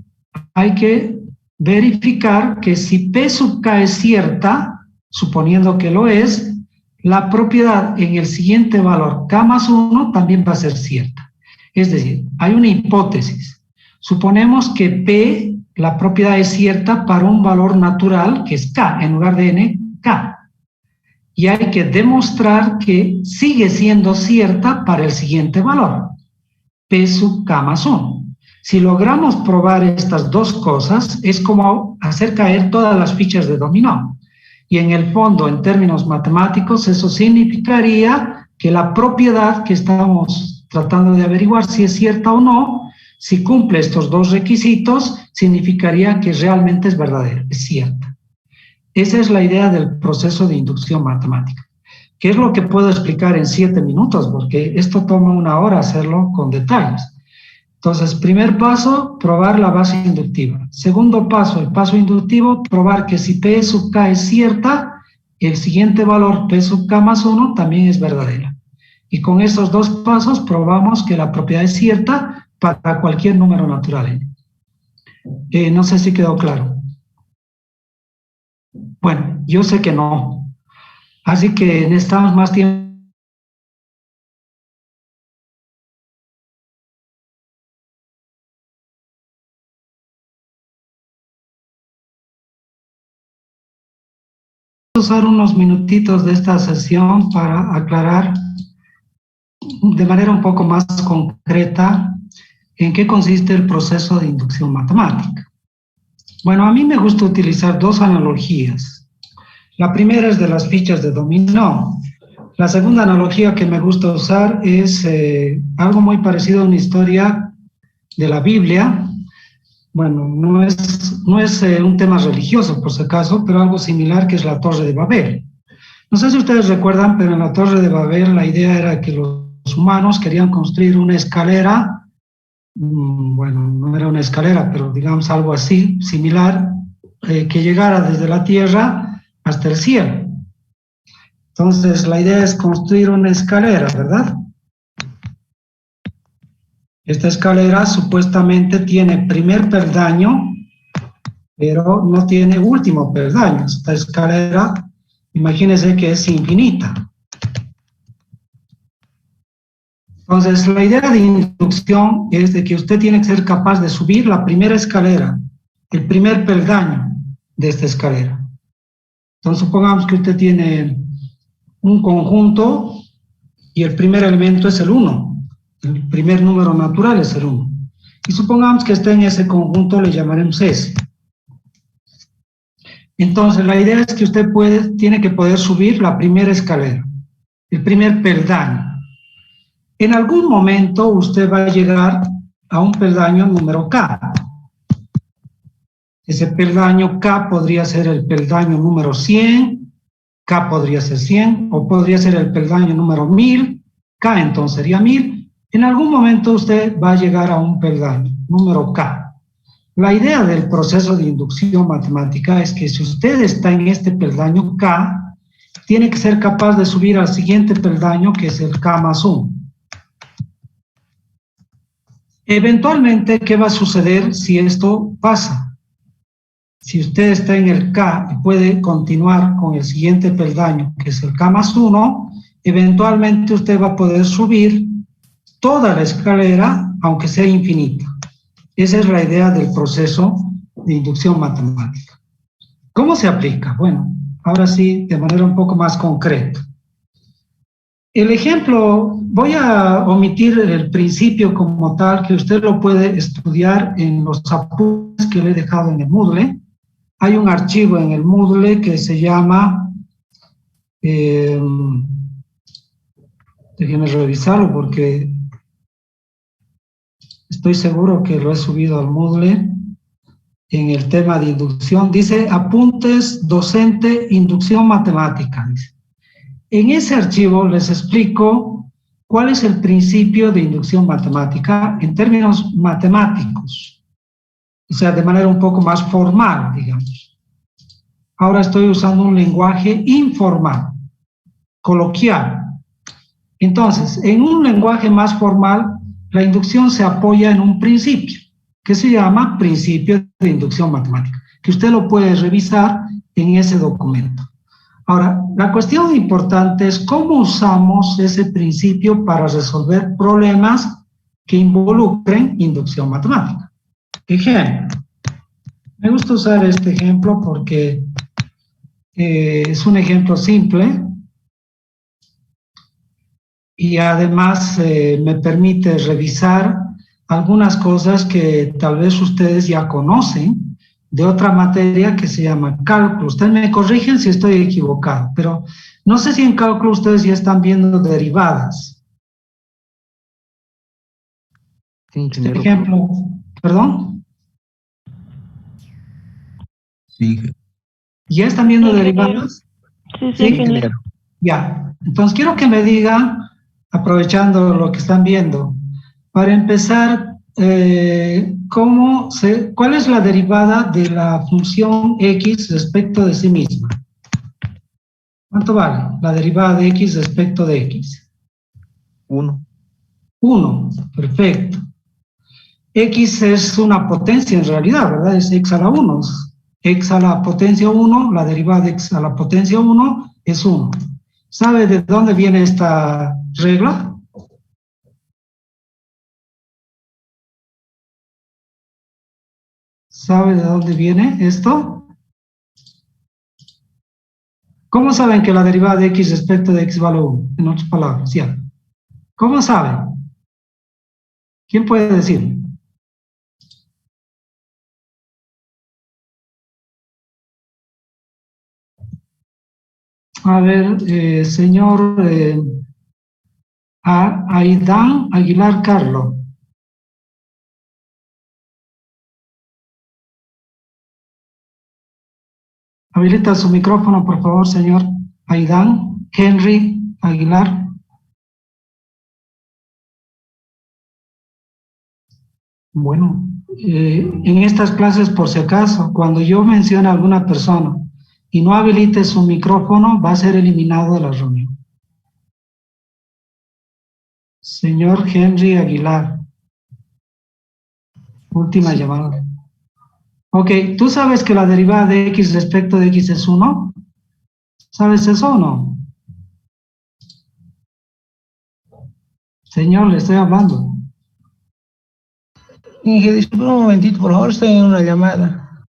hay que verificar que si P sub k es cierta, suponiendo que lo es, la propiedad en el siguiente valor k más 1 también va a ser cierta. Es decir, hay una hipótesis. Suponemos que P, la propiedad es cierta para un valor natural, que es K, en lugar de N, K. Y hay que demostrar que sigue siendo cierta para el siguiente valor, P sub K más 1. Si logramos probar estas dos cosas, es como hacer caer todas las fichas de dominó. Y en el fondo, en términos matemáticos, eso significaría que la propiedad que estamos tratando de averiguar si es cierta o no, si cumple estos dos requisitos, significaría que realmente es verdadera, es cierta. Esa es la idea del proceso de inducción matemática, que es lo que puedo explicar en 7 minutos, porque esto toma 1 hora hacerlo con detalles. Entonces, primer paso, probar la base inductiva. Segundo paso, el paso inductivo, probar que si P sub K es cierta, el siguiente valor P sub K más 1 también es verdadera. Y con esos dos pasos probamos que la propiedad es cierta para cualquier número natural. No sé si quedó claro. Bueno, yo sé que no. Así que necesitamos más tiempo. Usar unos minutitos de esta sesión para aclarar de manera un poco más concreta en qué consiste el proceso de inducción matemática. Bueno, a mí me gusta utilizar dos analogías. La primera es de las fichas de dominó. La segunda analogía que me gusta usar es algo muy parecido a una historia de la Biblia. Bueno, no es un tema religioso, por si acaso, pero algo similar, que es la Torre de Babel. No sé si ustedes recuerdan, pero en la Torre de Babel la idea era que los humanos querían construir una escalera, bueno, no era una escalera, pero digamos algo así, similar, que llegara desde la tierra hasta el cielo. Entonces, la idea es construir una escalera, ¿verdad? Esta escalera supuestamente tiene primer peldaño, pero no tiene último peldaño. Esta escalera, imagínense que es infinita. Entonces, la idea de inducción es de que usted tiene que ser capaz de subir la primera escalera, el primer peldaño de esta escalera. Entonces, supongamos que usted tiene un conjunto y el primer elemento es el 1. El primer número natural es el 1. Y supongamos que esté en ese conjunto, le llamaremos S. Entonces, la idea es que usted tiene que poder subir la primera escalera, el primer peldaño. En algún momento usted va a llegar a un peldaño número K. Ese peldaño K podría ser el peldaño número 100, K podría ser 100, o podría ser el peldaño número 1000, K entonces sería 1000. En algún momento usted va a llegar a un peldaño, número K. La idea del proceso de inducción matemática es que si usted está en este peldaño K, tiene que ser capaz de subir al siguiente peldaño, que es el K más 1. Eventualmente, ¿qué va a suceder si esto pasa? Si usted está en el K y puede continuar con el siguiente peldaño, que es el K más 1, eventualmente usted va a poder subir toda la escalera, aunque sea infinita. Esa es la idea del proceso de inducción matemática. ¿Cómo se aplica? Bueno, ahora sí, de manera un poco más concreta. El ejemplo, voy a omitir el principio como tal, que usted lo puede estudiar en los apuntes que le he dejado en el Moodle. Hay un archivo en el Moodle que se llama, déjenme revisarlo porque estoy seguro que lo he subido al Moodle en el tema de inducción. Dice apuntes docente inducción matemática. Dice. En ese archivo les explico cuál es el principio de inducción matemática en términos matemáticos, o sea, de manera un poco más formal, digamos. Ahora estoy usando un lenguaje informal, coloquial. Entonces, en un lenguaje más formal, la inducción se apoya en un principio, que se llama principio de inducción matemática, que usted lo puede revisar en ese documento. Ahora, la cuestión importante es cómo usamos ese principio para resolver problemas que involucren inducción matemática. Ejemplo. Me gusta usar este ejemplo porque es un ejemplo simple y además me permite revisar algunas cosas que tal vez ustedes ya conocen de otra materia que se llama cálculo. Ustedes me corrigen si estoy equivocado, pero no sé si en cálculo ustedes ya están viendo derivadas. Sí, Este ingeniero. ejemplo, ¿perdón? Sí, ¿Ya están viendo Ingeniero. derivadas? Sí, Sí, ingeniero. Ya. Entonces quiero que me digan, aprovechando lo que están viendo, para empezar, ¿cuál es la derivada de la función x respecto de sí misma? ¿Cuánto vale la derivada de x respecto de x? 1. 1, perfecto. X es una potencia en realidad, ¿verdad? Es x a la 1. X a la potencia 1, la derivada de x a la potencia 1 es 1. ¿Sabe de dónde viene esta regla? ¿Sabe de dónde viene esto? ¿Cómo saben que la derivada de x respecto de x vale 1? En otras palabras, ya. ¿Cómo saben? ¿Quién puede decir? A ver, señor Aidán Aguilar Carlos. Habilita su micrófono, por favor, señor Aidán Henry Aguilar. Bueno, en estas clases, por si acaso, cuando yo mencione a alguna persona y no habilite su micrófono, va a ser eliminado de la reunión. Señor Henry Aguilar. Última llamada. Ok, ¿tú sabes que la derivada de x respecto de x es 1? ¿Sabes eso o no? Señor, le estoy hablando. Inge, disculpe un momentito, por favor, estoy en una llamada.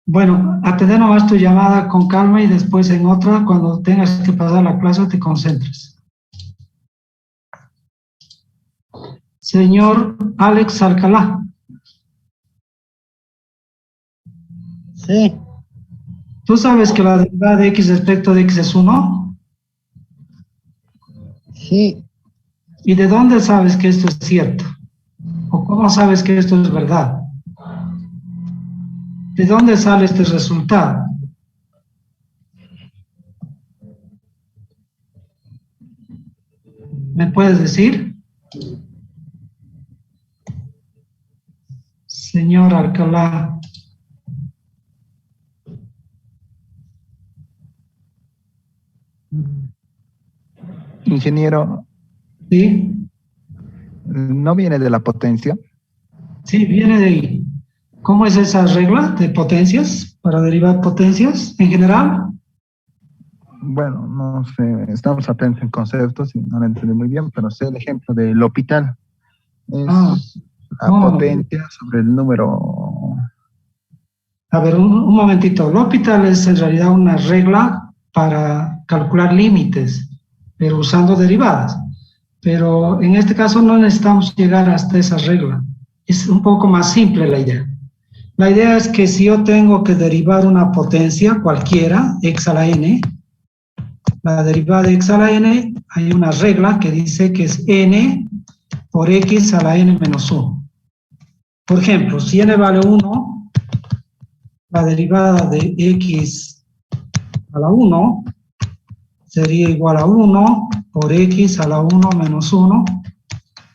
Bueno, atender nomás tu llamada con calma y después en otra, cuando tengas que pasar la clase, te concentres. Señor Alex Alcalá. Sí, ¿Tú sabes que la derivada de x respecto de x es 1? sí, ¿Y de dónde sabes que esto es cierto? ¿O cómo sabes que esto es verdad? ¿De dónde sale este resultado? ¿Me puedes decir? Señor Alcalá. Ingeniero, ¿Sí? ¿no viene de la potencia? Sí, viene de ahí. ¿Cómo es esa regla de potencias para derivar potencias en general? Bueno, no sé, estamos apenas en conceptos y no lo entendí muy bien, pero sé el ejemplo del hospital. Es Ah, la no. potencia sobre el número. A ver, un momentito. L'Hopital es en realidad una regla para calcular límites, pero usando derivadas. Pero en este caso no necesitamos llegar hasta esa regla. Es un poco más simple la idea. La idea es que si yo tengo que derivar una potencia cualquiera, x a la n, la derivada de x a la n, hay una regla que dice que es n por x a la n menos 1. Por ejemplo, si n vale 1, la derivada de x a la 1 sería igual a 1 por x a la 1 menos 1,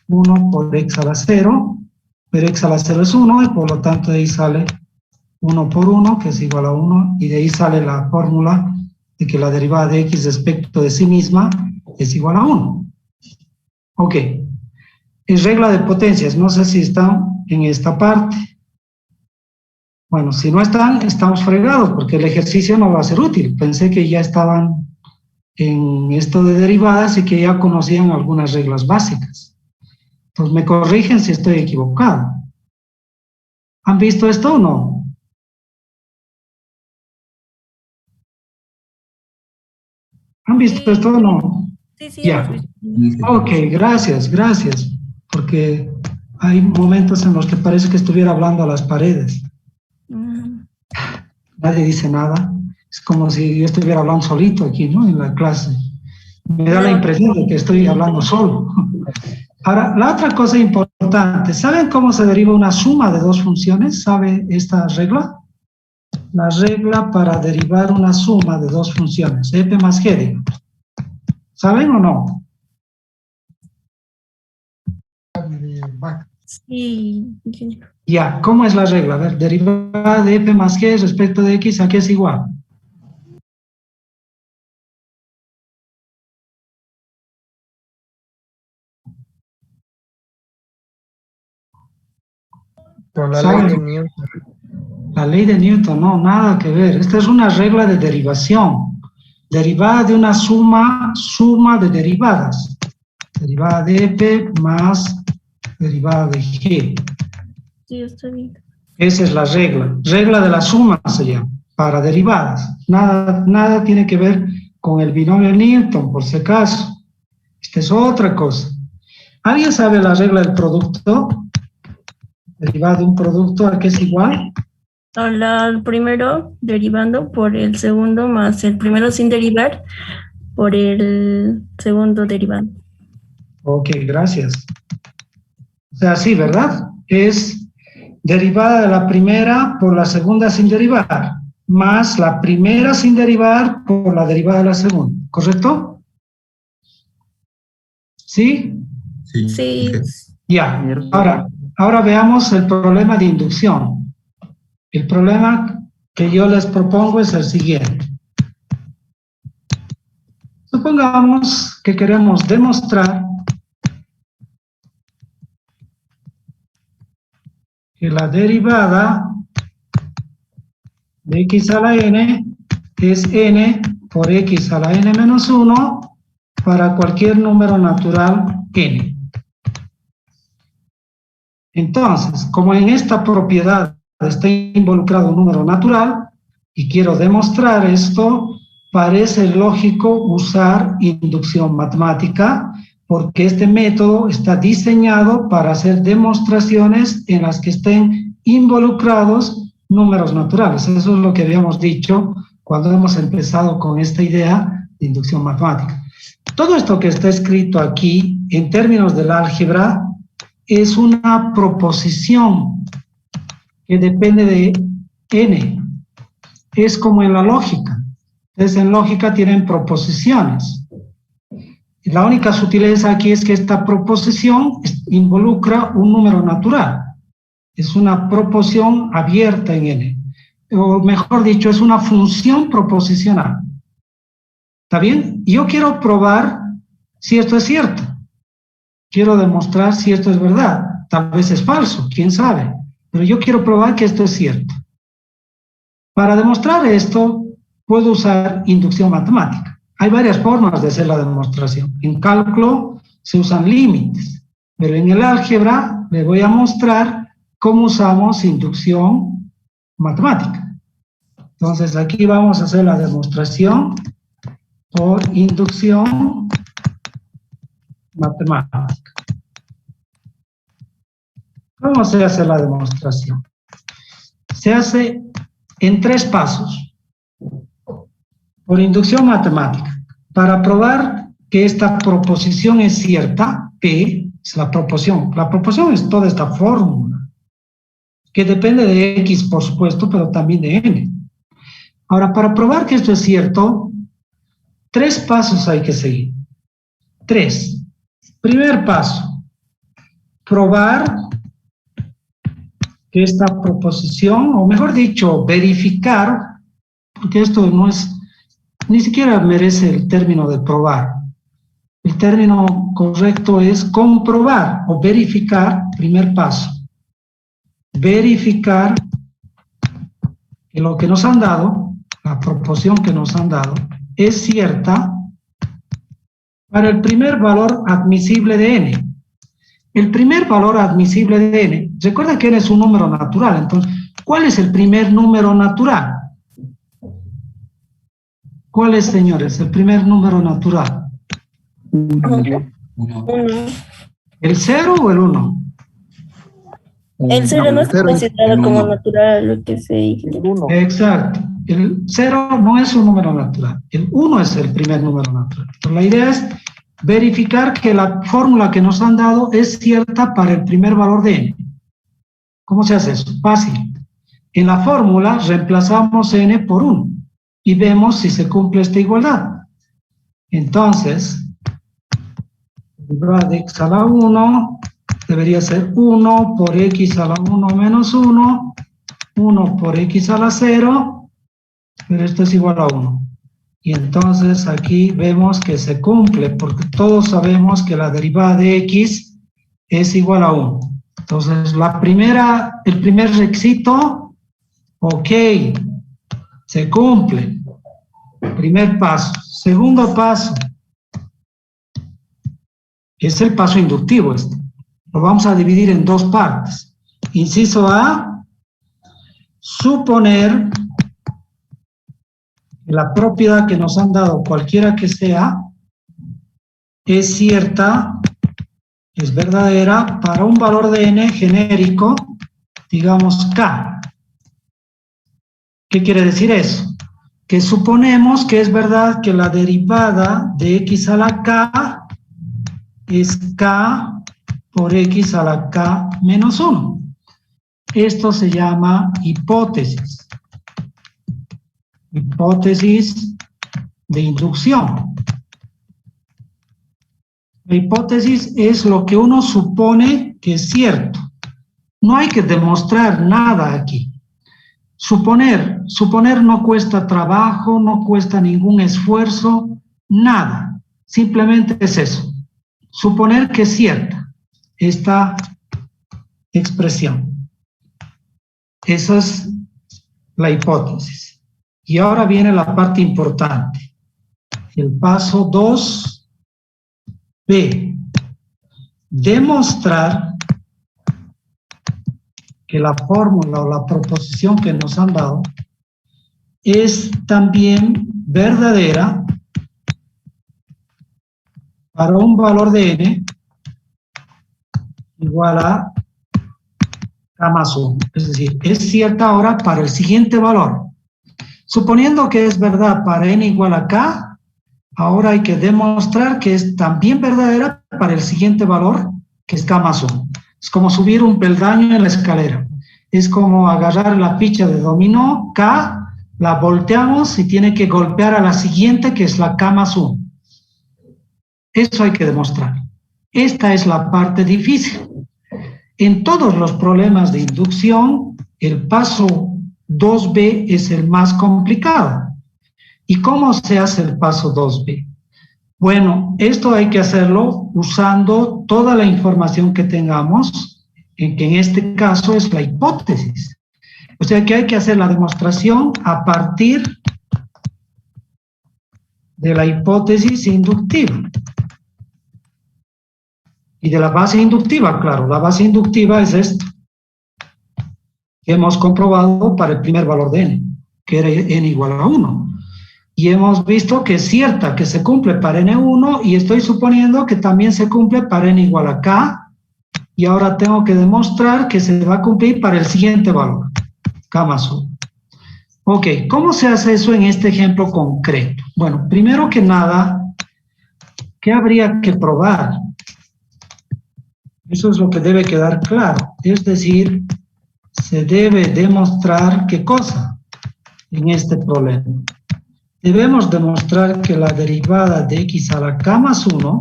1 por x a la 0, pero x a la 0 es 1 y por lo tanto de ahí sale 1 por 1, que es igual a 1, y de ahí sale la fórmula de que la derivada de x respecto de sí misma es igual a 1. Ok. Es regla de potencias, no sé si están en esta parte. Bueno, si no están, estamos fregados, porque el ejercicio no va a ser útil. Pensé que ya estaban en esto de derivadas y que ya conocían algunas reglas básicas. Entonces me corrigen si estoy equivocado. ¿Han visto esto o no? ¿Han visto esto o no? Sí, sí, Ya. hemos visto. Ok, gracias, porque hay momentos en los que parece que estuviera hablando a las paredes. Nadie dice nada. Es como si yo estuviera hablando solito aquí, ¿no? En la clase. Me da la impresión de que estoy hablando solo. Ahora, la otra cosa importante, ¿saben cómo se deriva una suma de dos funciones? ¿Sabe esta regla? La regla para derivar una suma de dos funciones, f más g, digamos. ¿Saben o no? Sí. Ya, ¿cómo es la regla? A ver, derivada de f más g respecto de x, ¿a qué es igual? Por la ¿Saben? ley de Newton. La ley de Newton, no, nada que ver. Esta es una regla de derivación. Derivada de una suma de derivadas. Derivada de f más derivada de g. Sí, está bien. Esa es la regla. Regla de la suma se llama, para derivadas. Nada tiene que ver con el binomio Newton, por si acaso. Esta es otra cosa. ¿Alguien sabe la regla del producto? Derivada de un producto, ¿a qué es igual? El primero derivando por el segundo más el primero sin derivar por el segundo derivando. Ok, gracias. O sea, sí, ¿verdad? Es derivada de la primera por la segunda sin derivar, más la primera sin derivar por la derivada de la segunda, ¿correcto? ¿Sí? Sí. Ya, ahora veamos el problema de inducción. El problema que yo les propongo es el siguiente. Supongamos que queremos demostrar que la derivada de x a la n es n por x a la n menos 1 para cualquier número natural n. Entonces, como en esta propiedad está involucrado un número natural y quiero demostrar esto, parece lógico usar inducción matemática porque este método está diseñado para hacer demostraciones en las que estén involucrados números naturales. Eso es lo que habíamos dicho cuando hemos empezado con esta idea de inducción matemática. Todo esto que está escrito aquí, en términos del álgebra, es una proposición que depende de n. Es como en la lógica. Entonces, en lógica tienen proposiciones. La única sutileza aquí es que esta proposición involucra un número natural. Es una proposición abierta en n. O mejor dicho, es una función proposicional. ¿Está bien? Yo quiero probar si esto es cierto. Quiero demostrar si esto es verdad. Tal vez es falso, quién sabe. Pero yo quiero probar que esto es cierto. Para demostrar esto, puedo usar inducción matemática. Hay varias formas de hacer la demostración. En cálculo se usan límites, pero en el álgebra le voy a mostrar cómo usamos inducción matemática. Entonces aquí vamos a hacer la demostración por inducción matemática. ¿Cómo se hace la demostración? Se hace en 3 pasos. Por inducción matemática. Para probar que esta proposición es cierta, P es la proporción. La proporción es toda esta fórmula, que depende de X, por supuesto, pero también de N. Ahora, para probar que esto es cierto, 3 pasos hay que seguir. 3. Primer paso, probar que esta proposición, o mejor dicho, verificar, porque esto no es, ni siquiera merece el término de probar. El término correcto es comprobar o verificar, primer paso. Verificar que lo que nos han dado, la proporción que nos han dado, es cierta para el primer valor admisible de n. El primer valor admisible de n, recuerda que n es un número natural, entonces, ¿cuál es el primer número natural? ¿Cuál es, señores, el primer número natural? ¿El 0 o el 1? El 0 no es cero es considerado como natural, lo que se dice. Exacto. El 0 no es un número natural. El 1 es el primer número natural. Entonces, la idea es verificar que la fórmula que nos han dado es cierta para el primer valor de n. ¿Cómo se hace eso? Fácil. En la fórmula reemplazamos n por 1 y vemos si se cumple esta igualdad. Entonces, derivada de x a la 1 debería ser 1 por x a la 1 menos 1, 1 por x a la 0, pero esto es igual a 1. Y entonces aquí vemos que se cumple, porque todos sabemos que la derivada de x es igual a 1. Entonces, el primer requisito, ok, se cumple. Primer paso. Segundo paso, es el paso inductivo este. Lo vamos a dividir en dos partes. Inciso A, suponer que la propiedad que nos han dado, cualquiera que sea, es cierta, es verdadera para un valor de n genérico, digamos k. ¿Qué quiere decir eso? Que suponemos que es verdad que la derivada de x a la k es k por x a la k menos 1. Esto se llama hipótesis. Hipótesis de inducción. La hipótesis es lo que uno supone que es cierto. No hay que demostrar nada aquí. Suponer no cuesta trabajo, no cuesta ningún esfuerzo, nada. Simplemente es eso. Suponer que es cierta esta expresión. Esa es la hipótesis. Y ahora viene la parte importante. El paso 2b. Demostrar que la fórmula o la proposición que nos han dado es también verdadera para un valor de n igual a k más 1. Es decir, es cierta ahora para el siguiente valor. Suponiendo que es verdad para n igual a k, ahora hay que demostrar que es también verdadera para el siguiente valor, que es k más 1. Es como subir un peldaño en la escalera. Es como agarrar la ficha de dominó, K, la volteamos y tiene que golpear a la siguiente, que es la K más 1. Eso hay que demostrar. Esta es la parte difícil. En todos los problemas de inducción, el paso 2b es el más complicado. ¿Y cómo se hace el paso 2b? Bueno, esto hay que hacerlo usando toda la información que tengamos, que en este caso es la hipótesis. O sea que hay que hacer la demostración a partir de la hipótesis inductiva. Y de la base inductiva, claro, la base inductiva es esto, que hemos comprobado para el primer valor de n, que era n igual a 1. Y hemos visto que es cierta, que se cumple para n1, y estoy suponiendo que también se cumple para n igual a k, y ahora tengo que demostrar que se va a cumplir para el siguiente valor, k más 1. Ok, ¿cómo se hace eso en este ejemplo concreto? Bueno, primero que nada, ¿qué habría que probar? Eso es lo que debe quedar claro, es decir, se debe demostrar ¿qué cosa? En este problema. Debemos demostrar que la derivada de x a la k más 1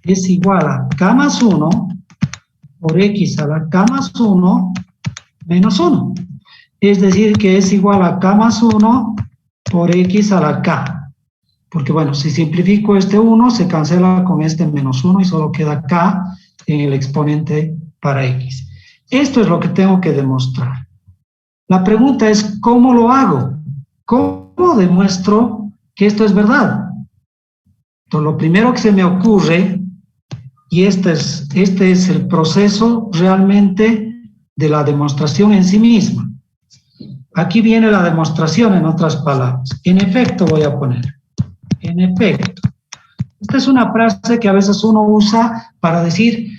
es igual a k más 1 por x a la k más 1 menos 1. Es decir, que es igual a k más 1 por x a la k. Porque bueno, si simplifico este 1, se cancela con este menos 1 y solo queda k en el exponente para x. Esto es lo que tengo que demostrar. La pregunta es, ¿cómo lo hago? ¿Cómo demuestro que esto es verdad? Entonces, lo primero que se me ocurre Y este es el proceso realmente de la demostración en sí misma. Aquí viene la demostración, en otras palabras. En efecto, voy a poner. En efecto. Esta es una frase que a veces uno usa para decir,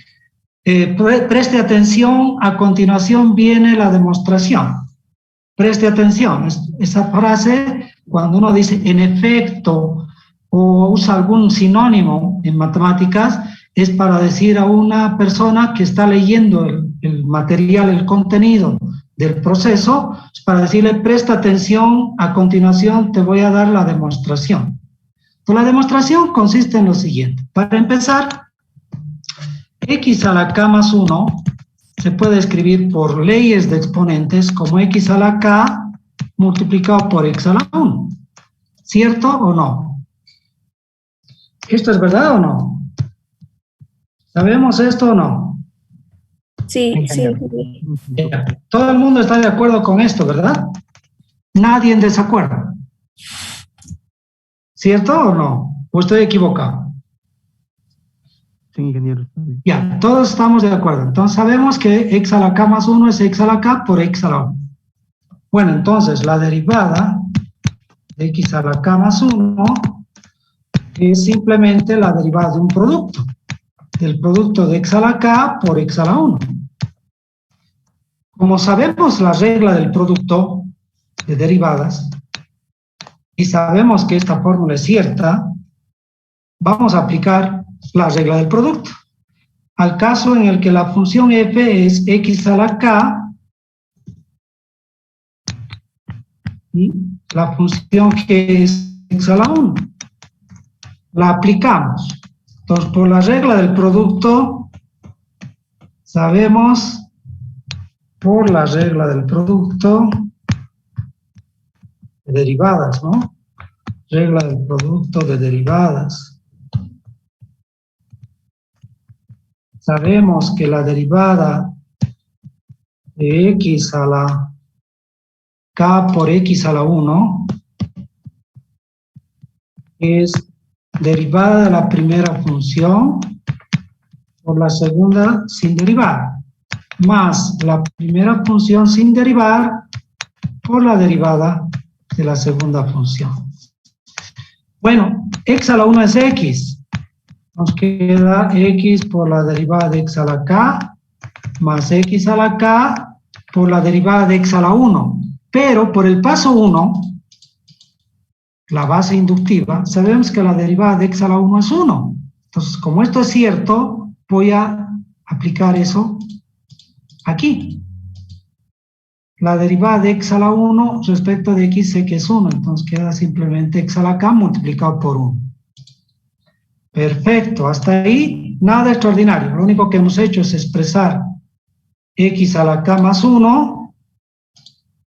preste atención, a continuación viene la demostración. Preste atención. Esa frase, cuando uno dice en efecto o usa algún sinónimo en matemáticas, es para decir a una persona que está leyendo el material, el contenido del proceso, es para decirle, presta atención, a continuación te voy a dar la demostración. Entonces, la demostración consiste en lo siguiente. Para empezar, x a la k más 1 se puede escribir por leyes de exponentes como x a la k multiplicado por x a la 1. ¿Cierto o no? ¿Esto es verdad o no? ¿Sabemos esto o no? Sí, sí. Todo el mundo está de acuerdo con esto, ¿verdad? Nadie en desacuerdo. ¿Cierto o no? ¿O estoy equivocado? Sí, ingeniero. Ya, todos estamos de acuerdo. Entonces sabemos que x a la k más 1 es x a la k por x a la 1. Bueno, entonces la derivada de x a la k más 1 es simplemente la derivada de un producto. Del producto de x a la k por x a la 1. Como sabemos la regla del producto de derivadas y sabemos que esta fórmula es cierta, vamos a aplicar la regla del producto. Al caso en el que la función f es x a la k y la función g es x a la 1. La aplicamos. Entonces, por la regla del producto, sabemos, por la regla del producto, de derivadas, ¿no? Regla del producto de derivadas. Sabemos que la derivada de x a la k por x a la 1 es derivada de la primera función por la segunda sin derivar, más la primera función sin derivar por la derivada de la segunda función. Bueno, x a la 1 es x. Nos queda x por la derivada de x a la k más x a la k por la derivada de x a la 1. Pero por el paso 1, la base inductiva, sabemos que la derivada de x a la 1 es 1. Entonces, como esto es cierto, voy a aplicar eso aquí. La derivada de x a la 1 respecto de x sé que es 1, entonces queda simplemente x a la k multiplicado por 1. Perfecto, hasta ahí nada extraordinario. Lo único que hemos hecho es expresar x a la k más 1.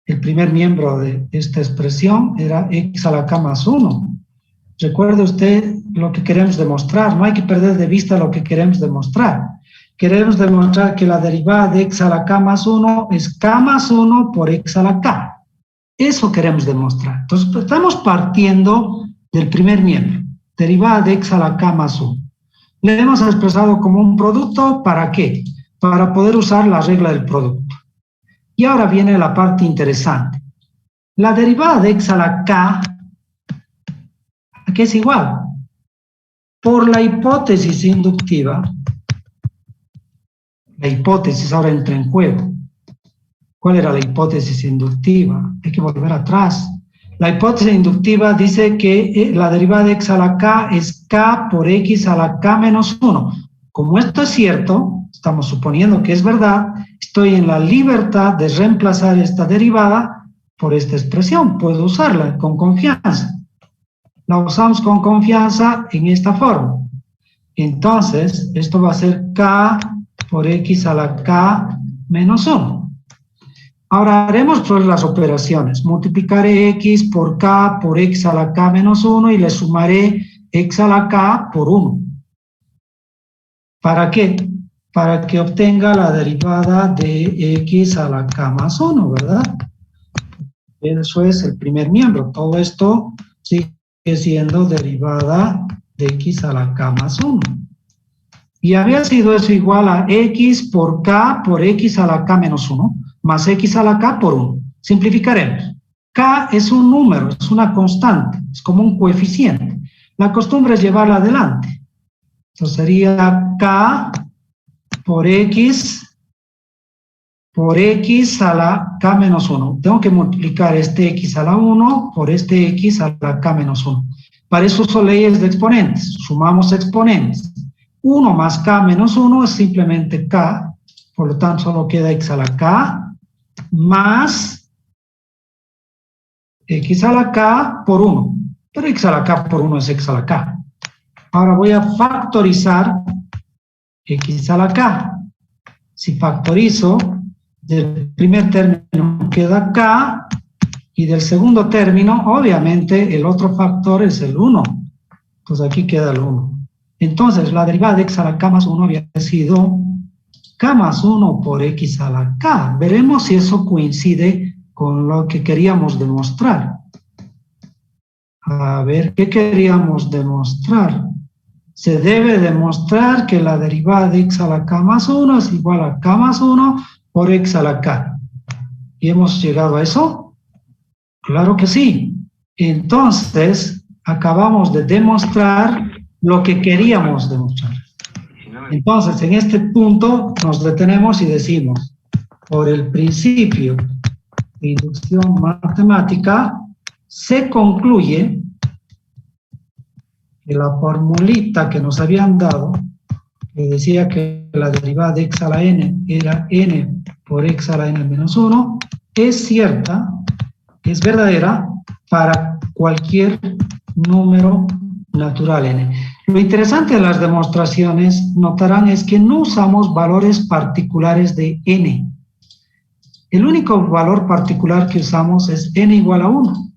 El primer miembro de esta expresión era x a la k más 1. Recuerde usted lo que queremos demostrar, no hay que perder de vista lo que queremos demostrar. Queremos demostrar que la derivada de x a la k más 1 es k más 1 por x a la k. Eso queremos demostrar. Entonces, estamos partiendo del primer miembro, derivada de x a la k más 1. Le hemos expresado como un producto, ¿para qué? Para poder usar la regla del producto. Y ahora viene la parte interesante. La derivada de x a la k, ¿a qué es igual? Por la hipótesis inductiva, la hipótesis ahora entra en juego. ¿Cuál era la hipótesis inductiva? Hay que volver atrás. La hipótesis inductiva dice que la derivada de x a la k es k por x a la k menos 1. Como esto es cierto, estamos suponiendo que es verdad, estoy en la libertad de reemplazar esta derivada por esta expresión. Puedo usarla con confianza. La usamos con confianza en esta forma. Entonces, esto va a ser k por x a la k menos 1. Ahora haremos pues las operaciones. Multiplicaré x por k por x a la k menos 1 y le sumaré x a la k por 1. ¿Para qué? Para que obtenga la derivada de x a la k más 1, ¿verdad? Eso es el primer miembro. Todo esto sigue siendo derivada de x a la k más 1. Y había sido eso igual a x por k por x a la k menos 1, más x a la k por 1. Simplificaremos. K es un número, es una constante, es como un coeficiente. La costumbre es llevarla adelante. Entonces sería k por x a la k menos 1. Tengo que multiplicar este x a la 1 por este x a la k menos 1. Para eso uso leyes de exponentes. Sumamos exponentes. 1 más k menos 1 es simplemente k. Por lo tanto, solo queda x a la k más x a la k por 1. Pero x a la k por 1 es x a la k. Ahora voy a factorizar x a la k. Si factorizo, del primer término queda k, y del segundo término, obviamente, el otro factor es el 1. Entonces aquí queda el 1. Entonces, la derivada de x a la k más 1 había sido k más 1 por x a la k. Veremos si eso coincide con lo que queríamos demostrar. A ver, ¿qué queríamos demostrar? Se debe demostrar que la derivada de x a la k más 1 es igual a k más 1 por x a la k. ¿Y hemos llegado a eso? Claro que sí. Entonces, acabamos de demostrar lo que queríamos demostrar. Entonces, en este punto nos detenemos y decimos, por el principio de inducción matemática, se concluye que la formulita que nos habían dado, que decía que la derivada de x a la n era n por x a la n menos 1, es cierta, es verdadera para cualquier número natural n. Lo interesante de las demostraciones, notarán, es que no usamos valores particulares de n. El único valor particular que usamos es n igual a 1.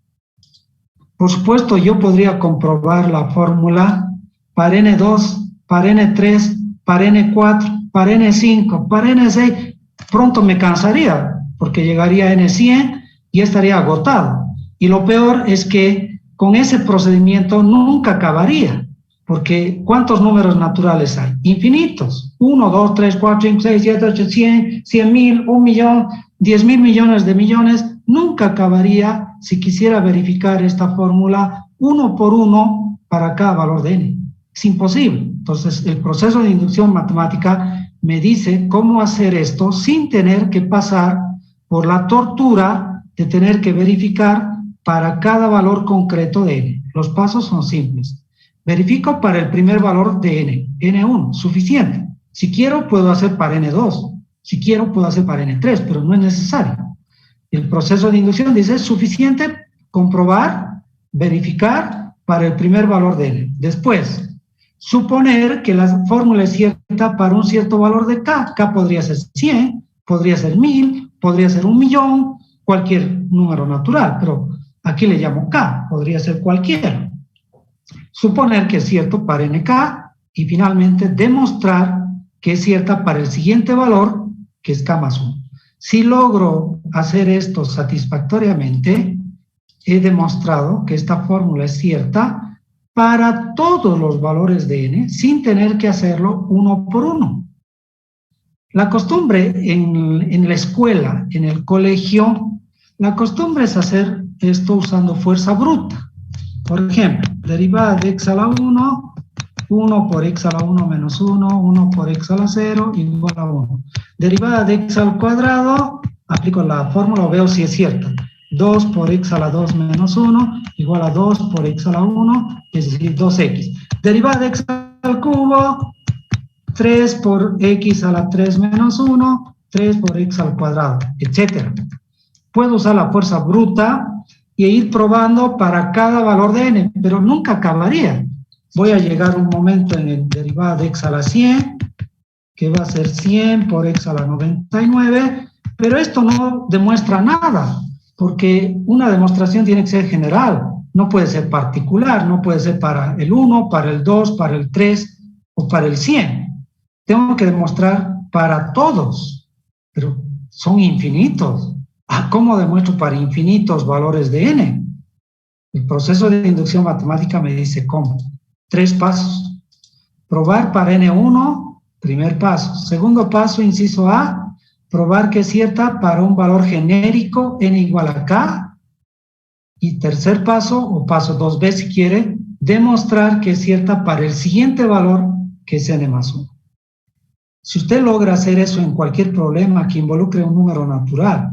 Por supuesto, yo podría comprobar la fórmula para n2, para n3, para n4, para n5, para n6. Pronto me cansaría, porque llegaría a n100 y estaría agotado. Y lo peor es que con ese procedimiento nunca acabaría, porque ¿cuántos números naturales hay? Infinitos. 1, 2, 3, 4, 5, 6, 7, 8, 100, 100.000, 1.000.000, 10.000 millones de millones. Nunca acabaría si quisiera verificar esta fórmula uno por uno para cada valor de n. Es imposible. Entonces, el proceso de inducción matemática me dice cómo hacer esto sin tener que pasar por la tortura de tener que verificar para cada valor concreto de n. Los pasos son simples. Verifico para el primer valor de n, n1, suficiente. Si quiero, puedo hacer para n2. Si quiero, puedo hacer para n3, pero no es necesario. El proceso de inducción dice, es suficiente comprobar, verificar para el primer valor de n. Después, suponer que la fórmula es cierta para un cierto valor de k. K podría ser 100, podría ser 1000, podría ser 1.000.000, cualquier número natural, pero aquí le llamo k, podría ser cualquiera. Suponer que es cierto para nk y finalmente demostrar que es cierta para el siguiente valor, que es k más 1. Si logro hacer esto satisfactoriamente, he demostrado que esta fórmula es cierta para todos los valores de n, sin tener que hacerlo uno por uno. La costumbre en la escuela, en el colegio, la costumbre es hacer esto usando fuerza bruta. Por ejemplo, derivada de x a la 1, 1 por x a la 1 menos 1, 1 por x a la 0, igual a 1. Derivada de x al cuadrado, aplico la fórmula o veo si es cierta. 2 por x a la 2 menos 1, igual a 2 por x a la 1, es decir, 2x. Derivada de x al cubo, 3 por x a la 3 menos 1, 3 por x al cuadrado, etc. Puedo usar la fuerza bruta y ir probando para cada valor de n, pero nunca acabaría. Voy a llegar a un momento en el derivada de x a la 100, que va a ser 100 por x a la 99, pero esto no demuestra nada, porque una demostración tiene que ser general, no puede ser particular, no puede ser para el 1, para el 2, para el 3 o para el 100. Tengo que demostrar para todos, pero son infinitos. ¿Cómo demuestro para infinitos valores de n? El proceso de inducción matemática me dice cómo. 3 pasos. Probar para n1 Primer paso. Segundo paso, inciso A, probar que es cierta para un valor genérico n igual a k. Y tercer paso, o paso 2b si quiere, demostrar que es cierta para el siguiente valor, que es n más 1. Si usted logra hacer eso en cualquier problema que involucre un número natural,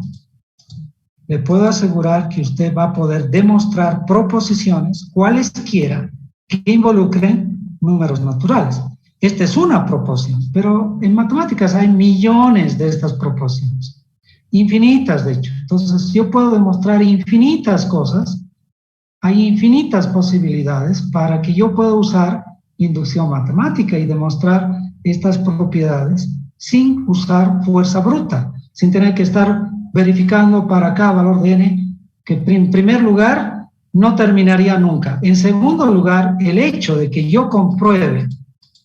le puedo asegurar que usted va a poder demostrar proposiciones, cualesquiera, que involucren números naturales. Esta es una proposición, pero en matemáticas hay millones de estas proposiciones, infinitas de hecho. Entonces yo puedo demostrar infinitas cosas, hay infinitas posibilidades para que yo pueda usar inducción matemática y demostrar estas propiedades sin usar fuerza bruta, sin tener que estar verificando para cada valor de n, que en primer lugar no terminaría nunca. En segundo lugar, el hecho de que yo compruebe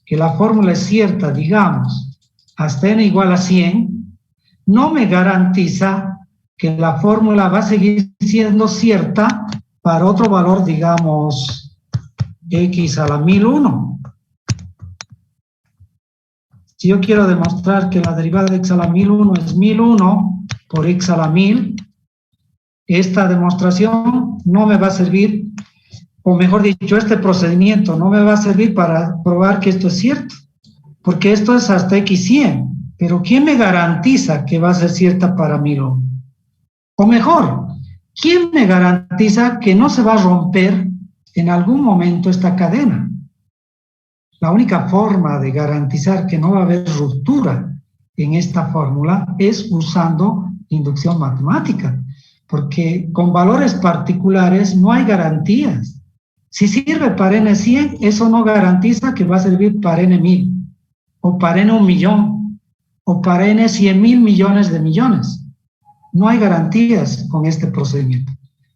que la fórmula es cierta, digamos, hasta n igual a 100, no me garantiza que la fórmula va a seguir siendo cierta para otro valor, digamos, x a la 1001. Si yo quiero demostrar que la derivada de x a la 1001 es 1001 por x a la 1000, esta demostración no me va a servir, o mejor dicho, este procedimiento no me va a servir para probar que esto es cierto, porque esto es hasta x100, pero ¿quién me garantiza que va a ser cierta para 1001? O mejor, ¿quién me garantiza que no se va a romper en algún momento esta cadena? La única forma de garantizar que no va a haber ruptura en esta fórmula es usando inducción matemática, porque con valores particulares no hay garantías. Si sirve para n100, eso no garantiza que va a servir para n1000, o para n1.000.000, o para n100.000 millones de millones. No hay garantías con este procedimiento.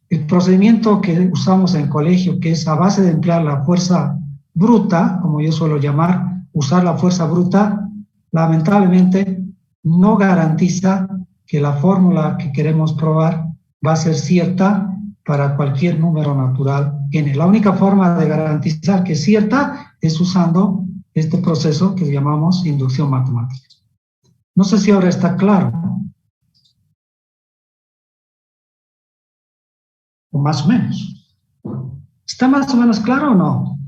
El procedimiento que usamos en colegio, que es a base de emplear la fuerza bruta, como yo suelo llamar, usar la fuerza bruta, lamentablemente no garantiza que la fórmula que queremos probar va a ser cierta para cualquier número natural n. La única forma de garantizar que es cierta es usando este proceso que llamamos inducción matemática. No sé si ahora está claro. O más o menos. ¿Está más o menos claro o no?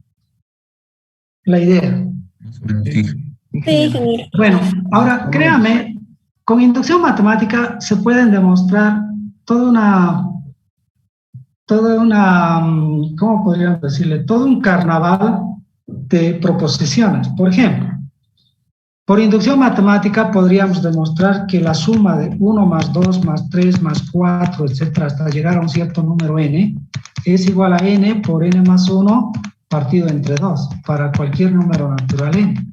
La idea. Sí, ingeniero. Bueno, ahora créame, con inducción matemática se pueden demostrar toda una, ¿cómo podríamos decirle? Todo un carnaval de proposiciones. Por ejemplo, por inducción matemática podríamos demostrar que la suma de 1 más 2 más 3 más 4, etcétera, hasta llegar a un cierto número n, es igual a n por n más 1 partido entre 2, para cualquier número natural n.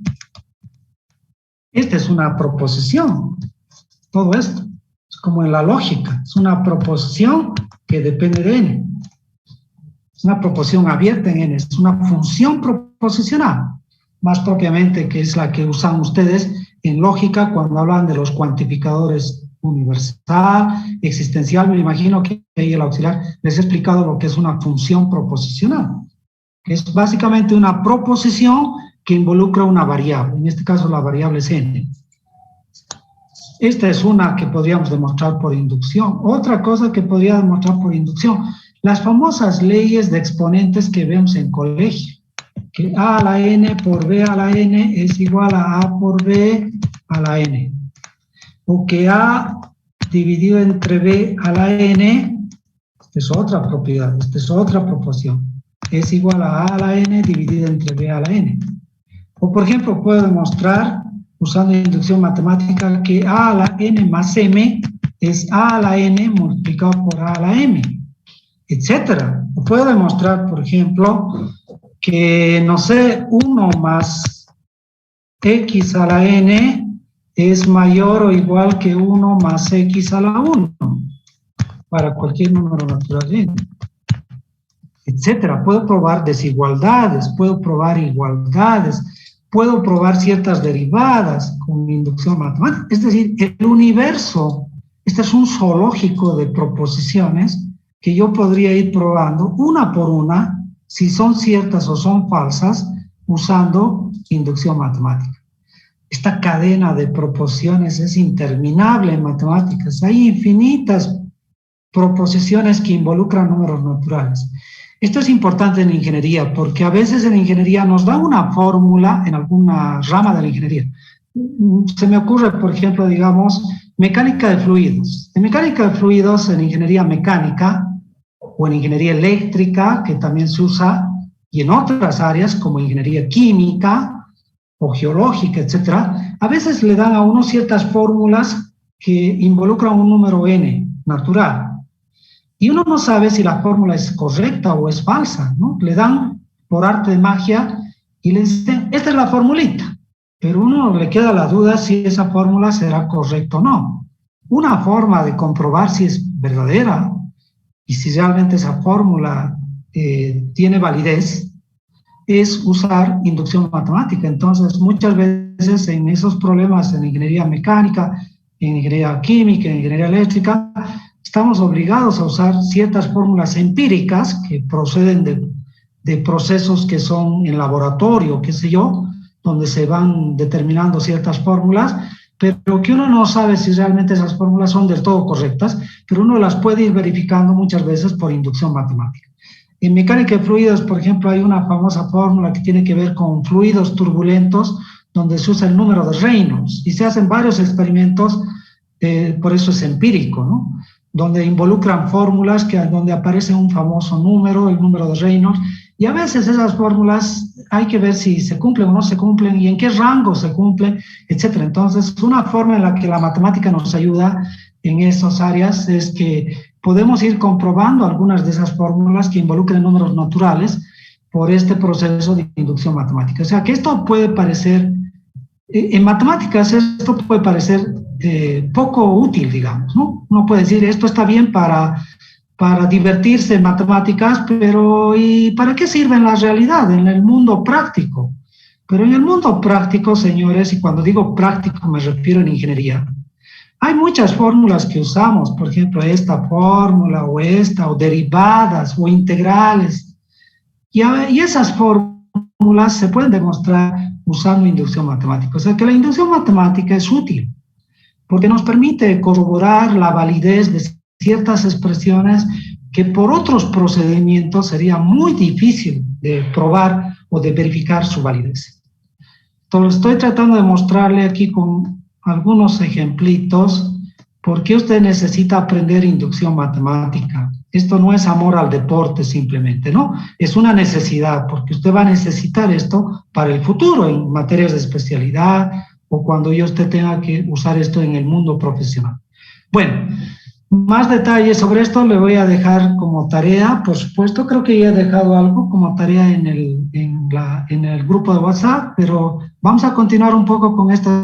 Esta es una proposición, todo esto. Es como en la lógica, es una proposición que depende de n. Es una proposición abierta en n, es una función proposicional, más propiamente que es la que usan ustedes en lógica cuando hablan de los cuantificadores universal, existencial. Me imagino que ahí el auxiliar les he explicado lo que es una función proposicional, que es básicamente una proposición que involucra una variable, en este caso la variable es n. Esta es una que podríamos demostrar por inducción. Otra cosa que podría demostrar por inducción, las famosas leyes de exponentes que vemos en colegio, que a a la n por b a la n es igual a por b a la n, o que a dividido entre b a la n, esta es otra propiedad, esta es otra proporción, es igual a la n dividido entre b a la n. O por ejemplo, puedo demostrar, usando inducción matemática, que a la n más m es a la n multiplicado por a la m, etcétera. O puedo demostrar, por ejemplo, que, no sé, 1 más x a la n es mayor o igual que 1 más x a la 1, para cualquier número natural n, etcétera. Puedo probar desigualdades, puedo probar igualdades, puedo probar ciertas derivadas con inducción matemática. Es decir, el universo, este es un zoológico de proposiciones que yo podría ir probando una por una si son ciertas o son falsas usando inducción matemática. esta cadena de proposiciones es interminable en matemáticas. Hay infinitas proposiciones que involucran números naturales. Esto es importante en ingeniería, porque a veces en ingeniería nos dan una fórmula en alguna rama de la ingeniería. Se me ocurre, por ejemplo, digamos, mecánica de fluidos. En mecánica de fluidos, en ingeniería mecánica o en ingeniería eléctrica, que también se usa, y en otras áreas como ingeniería química o geológica, etcétera, a veces le dan a uno ciertas fórmulas que involucran un número n natural. Y uno no sabe si la fórmula es correcta o es falsa, ¿no? Le dan por arte de magia y le dicen, esta es la formulita, pero uno le queda la duda si esa fórmula será correcta o no. Una forma de comprobar si es verdadera y si realmente esa fórmula tiene validez es usar inducción matemática. Entonces, muchas veces en esos problemas en ingeniería mecánica, en ingeniería química, en ingeniería eléctrica, estamos obligados a usar ciertas fórmulas empíricas que proceden de procesos que son en laboratorio, qué sé yo, donde se van determinando ciertas fórmulas, pero que uno no sabe si realmente esas fórmulas son del todo correctas, pero uno las puede ir verificando muchas veces por inducción matemática. En mecánica de fluidos, por ejemplo, hay una famosa fórmula que tiene que ver con fluidos turbulentos, donde se usa el número de Reynolds, y se hacen varios experimentos, por eso es empírico, ¿no? Donde involucran fórmulas donde aparece un famoso número, el número de Reynolds, y a veces esas fórmulas hay que ver si se cumplen o no se cumplen y en qué rango se cumplen, etcétera. Entonces, una forma en la que la matemática nos ayuda en esas áreas es que podemos ir comprobando algunas de esas fórmulas que involucran números naturales por este proceso de inducción matemática. O sea, que esto puede parecer, en matemáticas esto puede parecer poco útil, digamos, ¿no? Uno puede decir, esto está bien para divertirse en matemáticas, pero ¿y para qué sirve en la realidad, en el mundo práctico? Pero en el mundo práctico, señores, y cuando digo práctico me refiero en ingeniería, hay muchas fórmulas que usamos, por ejemplo, esta fórmula o esta, o derivadas o integrales, y esas fórmulas se pueden demostrar usando inducción matemática. O sea que la inducción matemática es útil, porque nos permite corroborar la validez de ciertas expresiones que por otros procedimientos sería muy difícil de probar o de verificar su validez. Entonces, estoy tratando de mostrarle aquí con algunos ejemplitos por qué usted necesita aprender inducción matemática. Esto no es amor al deporte simplemente, ¿no? Es una necesidad, porque usted va a necesitar esto para el futuro, en materias de especialidad o cuando usted tenga que usar esto en el mundo profesional. Bueno, más detalles sobre esto le voy a dejar como tarea, por supuesto, creo que ya he dejado algo como tarea en el grupo de WhatsApp, pero vamos a continuar un poco con esta